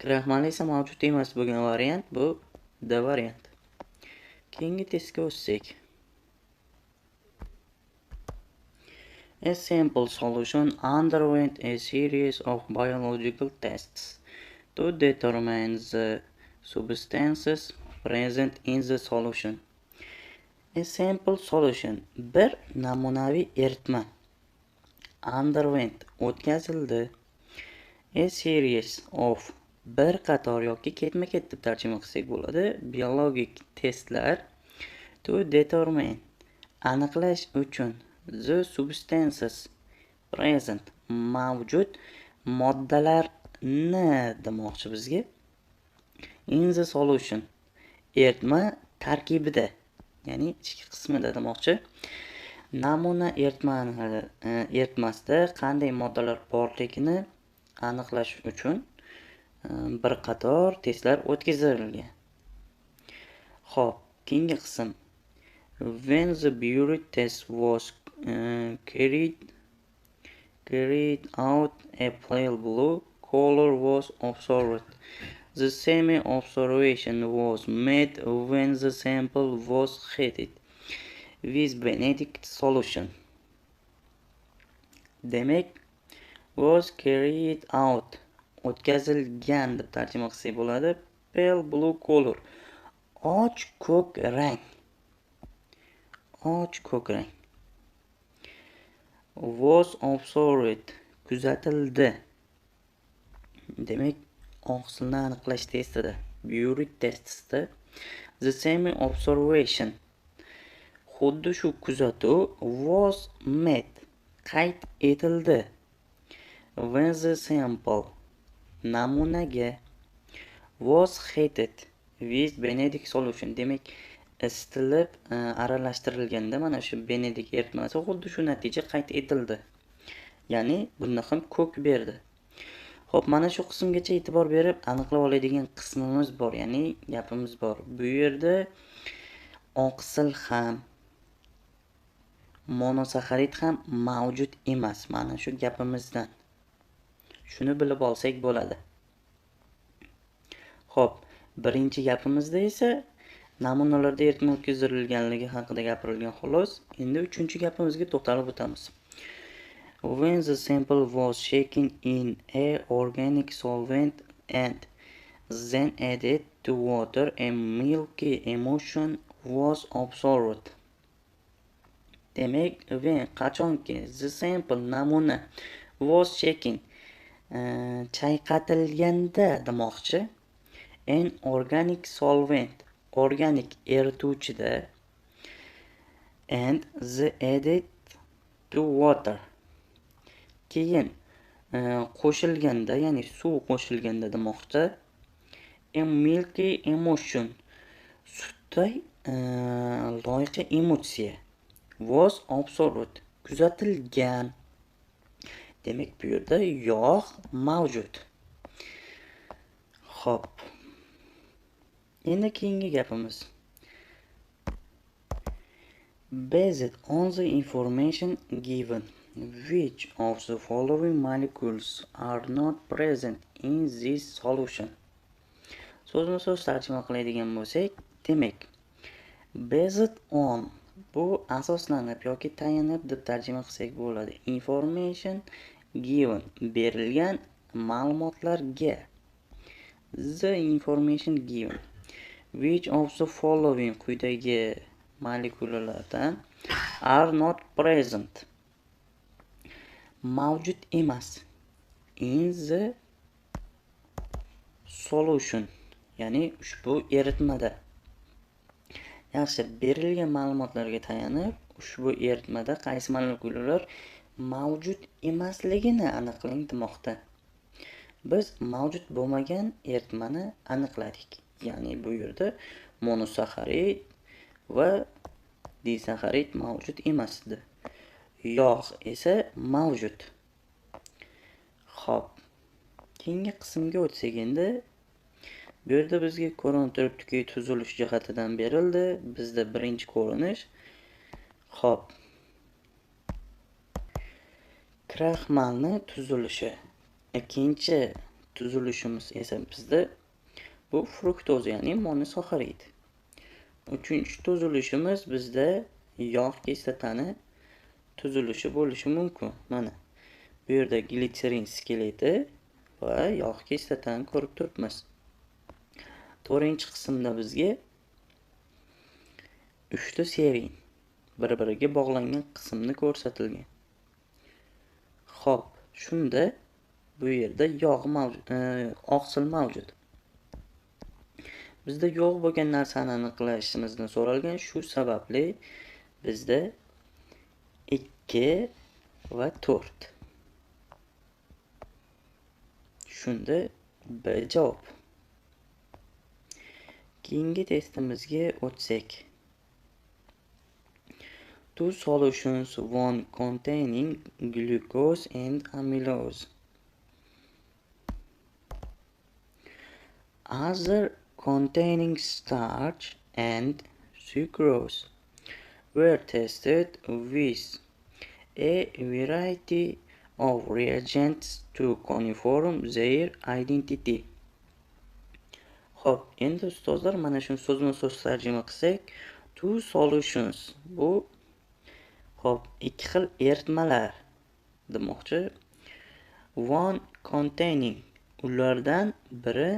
Speaker 2: kraxmal esa mavjud emas bo'lgan variant bu D variant. Keyingi testga o'tsak. A sample solution underwent a series of biological tests to determine the substances present in the solution. A sample solution bir namunaviy eritma. Underwent o'tkazildi. A series of bir qator yoki ketma-ket deb tarjima qilsak bo'ladi. Biologik testlar to determine aniqlash uchun the substances present mavjud moddalarni demoqchi bizga. In the solution eritma tarkibida, ya'ni ichki qismida demoqchi. Namuna eritmasida qanday moddalar borligini aniqlash uchun bir qator testlar o'tkazilgan. Xo'p, keyingi qism. When the Bury test was carried out, a pale blue color was observed. The same observation was made when the sample was heated with Benedict solution. Demak, was carried out o'tkazilgan deb tarjima qilsak bo'ladi. Pale blue color och ko'k rang. Och ko'k rang. Was observed kuzatildi. Demak, oqsilni aniqlash testida, Bury testida
Speaker 1: The same observation. Xuddi shu kuzatuv was made. Qayd etildi. When the sample namunaga was heated with Benedict solution. Demak, isitilib aralashtirilganda mana shu Benedict eritmasi xuddi shu natija qayd etildi. Ya'ni bunda ham ko'k berdi. Xo'p, mana shu qismgacha e'tibor berib aniqlab oladigan qismimiz bor, ya'ni gapimiz bor. Bu yerda oqsil ham, monosaxarid ham mavjud emas. Mana shu gapimizdan. Shuni bilib olsak bo'ladi. Xo'p, birinchi gapimizda esa namunalarda eritma o'tkazilganligi haqida gapirilgan xolos. Endi uchinchi gapimizga to'xtalib o'tamiz. When the sample was shaken in a organic solvent and then added to water, a milky emulsion was observed. Demak, when qachonki the sample namuna was shaken chayqatilganda demoqchi, an organic solvent organik erituvchida and the added to water keyin qo'shilganda, ya'ni suv qo'shilganda demoqchi, a milky emulsion sutday loyqa emotsiya was observed kuzatilgan. Demak, bu yerda yog' mavjud. Xo'p. Endi keyingi gapimiz. Based on the information given, which of the following molecules are not present in this solution? So'zma-so'z tarjima qiladigan bo'lsak, demak, based on bu asoslanib yoki tayanib deb tarjima qilsak bo'ladi. Information given berilgan ma'lumotlarga. The information given which of the following quyidagi molekulalardan are not present mavjud emas in the solution, ya'ni ushbu eritmada. Yaxshi, berilgan ma'lumotlarga tayanib ushbu eritmada qaysi molekulalar mavjud emasligini aniqlang demoqda. Biz mavjud bo'lmagan eritmani aniqladik. Ya'ni bu yerda monosaxarid va disaxarid mavjud emasdi. Yog' esa mavjud. Xo'p. Keyingi qismga o'tsak endi, bu yerda bizga ko'rinib turibdiki, tuzilish jihatidan berildi. Bizda birinchi ko'rinish. Xo'p. Kraxmalni tuzilishi. Ikkinchi tuzilishimiz esa bizda bu fruktoz, ya'ni monosaxarid. Uchinchi tuzilishimiz bizda yog' kislotani tuzilishi bo'lishi mumkin. Mana bu yerda glitserin skeleti va yog' kislotani ko'rib turibmiz. To'rtinchi qismda bizga 3 ta serin bir-biriga bog'langan qismni ko'rsatilgan. Xo'p, shunda bu yerda yog' mavjud, oqsil mavjud. Bizda yog' bo'lgan narsani aniqlashimizni so'ralgan, shu sababli bizda 2 va 4. Shunda B javob. Keyingi testimizga o'tsak. Two solutions, one containing glucose and amylose. Other containing starch and sucrose were tested with a variety of reagents to confirm their identity. Xo'p, endi ustozlar mana shuni so'zma-so'z tarjima qilsak, two solutions bu xo'p, ikki xil eritmalar demoqchi. One containing ulardan biri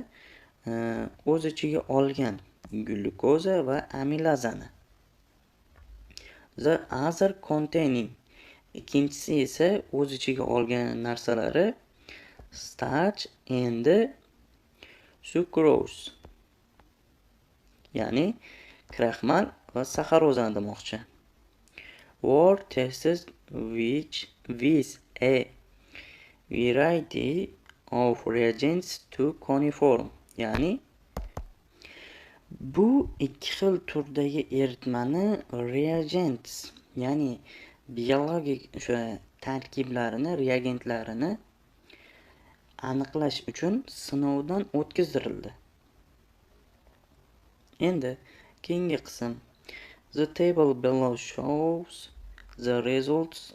Speaker 1: o'z ichiga olgan glyukoza va amilazani. The other containing ikkinchisi esa o'z ichiga olgan narsalari starch and sucrose.
Speaker 2: ya'ni kraxmal va saxarozani demoqchi. Were tested with a variety of reagents to cuneiform, ya'ni bu ikki xil turdagi eritmani reagents, ya'ni biologik o'sha tarkiblarini, reagentlarini aniqlash uchun sinovdan o'tkazildi. Endi keyingi qism. The table below shows the results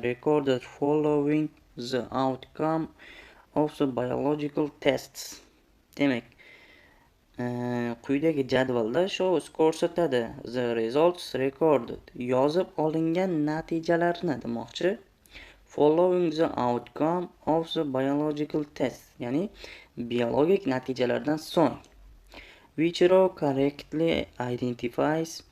Speaker 2: recorded following the outcome of the biological tests. Demak, quyidagi jadvalda shows ko'rsatadi. The results recorded yozib olingan natijalarni demoqchi. Following the outcome of the biological test, ya'ni biologik natijalardan so'ng. Which row correctly identifies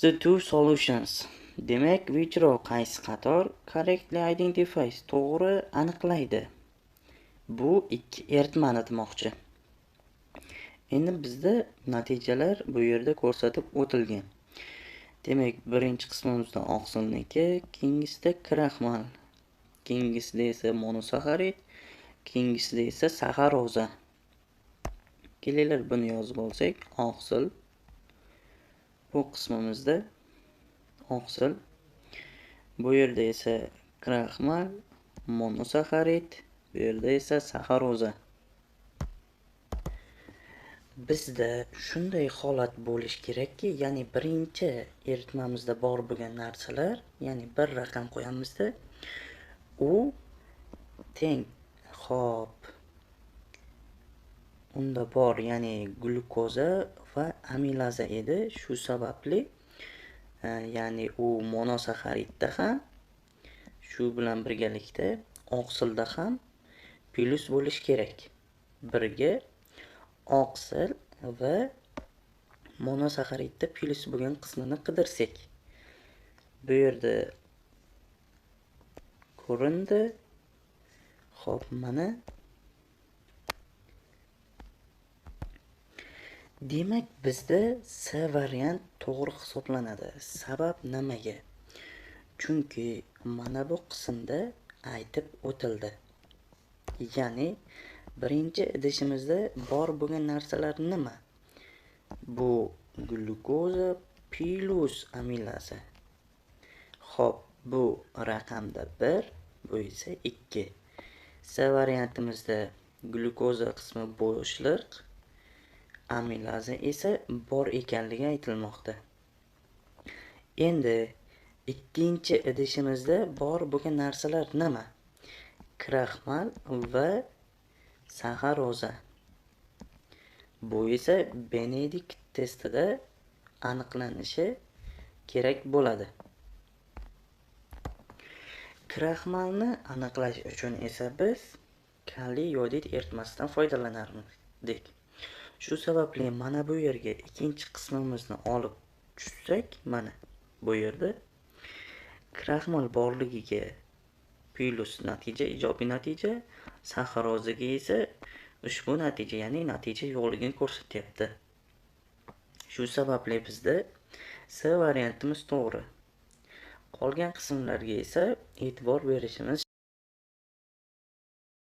Speaker 2: the two solutions. Demak, which row qaysi qator correctly identifies to'g'ri aniqlaydi. Bu ikki eritmani demoqchi. Endi bizda natijalar bu yerda ko'rsatib o'tilgan. Demak, birinchi qismimizda oqsilniki, keyingisida kraxmal, keyingisida esa monosaxarid, keyingisida esa saxaroza. Kelinglar buni yozib olsak, oqsil bu qismimizda oqsil, bu yerda esa kraxmal, monosaxarid, bu yerda esa saxaroza. Bizda shunday holat bo'lish kerakki, ya'ni birinchi eritmamizda bor bo'lgan narsalar, ya'ni bir raqam qo'yamizda, u teng. Xo'p. Unda bor, ya'ni glukoza va amilaza edi. Shu sababli, ya'ni u monosaxaridda ham, shu bilan birgalikda oqsilda ham plus bo'lish kerak. Birga oqsil va monosaxaridda plus bo'lgan qismini qidirsak, bu yerda ko'rindi. Xo'p, mana demak bizda C variant to'g'ri hisoblanadi. Sabab nimaga? Chunki mana bu qismda aytib o'tildi. Ya'ni birinchi idishimizda bor bo'lgan narsalar nima? Bu glukoza plus amilaza. Xo'p, bu raqamda 1, bu esa 2. C variantimizda glukoza qismi bo'shliq, amilaza esa bor ekanligi aytilmoqda. Endi ikkinchi idishimizda bor bo'lgan narsalar nima? Kraxmal va saxaroza. Bu esa Benedikt testida aniqlanishi kerak bo'ladi. Kraxmalni aniqlash uchun esa biz kaliy yodid eritmasidan foydalanardik. Shu sababli mana bu yerga ikkinchi qismimizni olib tushsak, mana bu yerda kraxmal borligiga plus natija, ijobiy natija, saxarozaga esa ushbu natija, ya'ni natija yo'qligini ko'rsatyapti. Shu sababli bizda C variantimiz to'g'ri. Qolgan qismlarga esa e'tibor berishimiz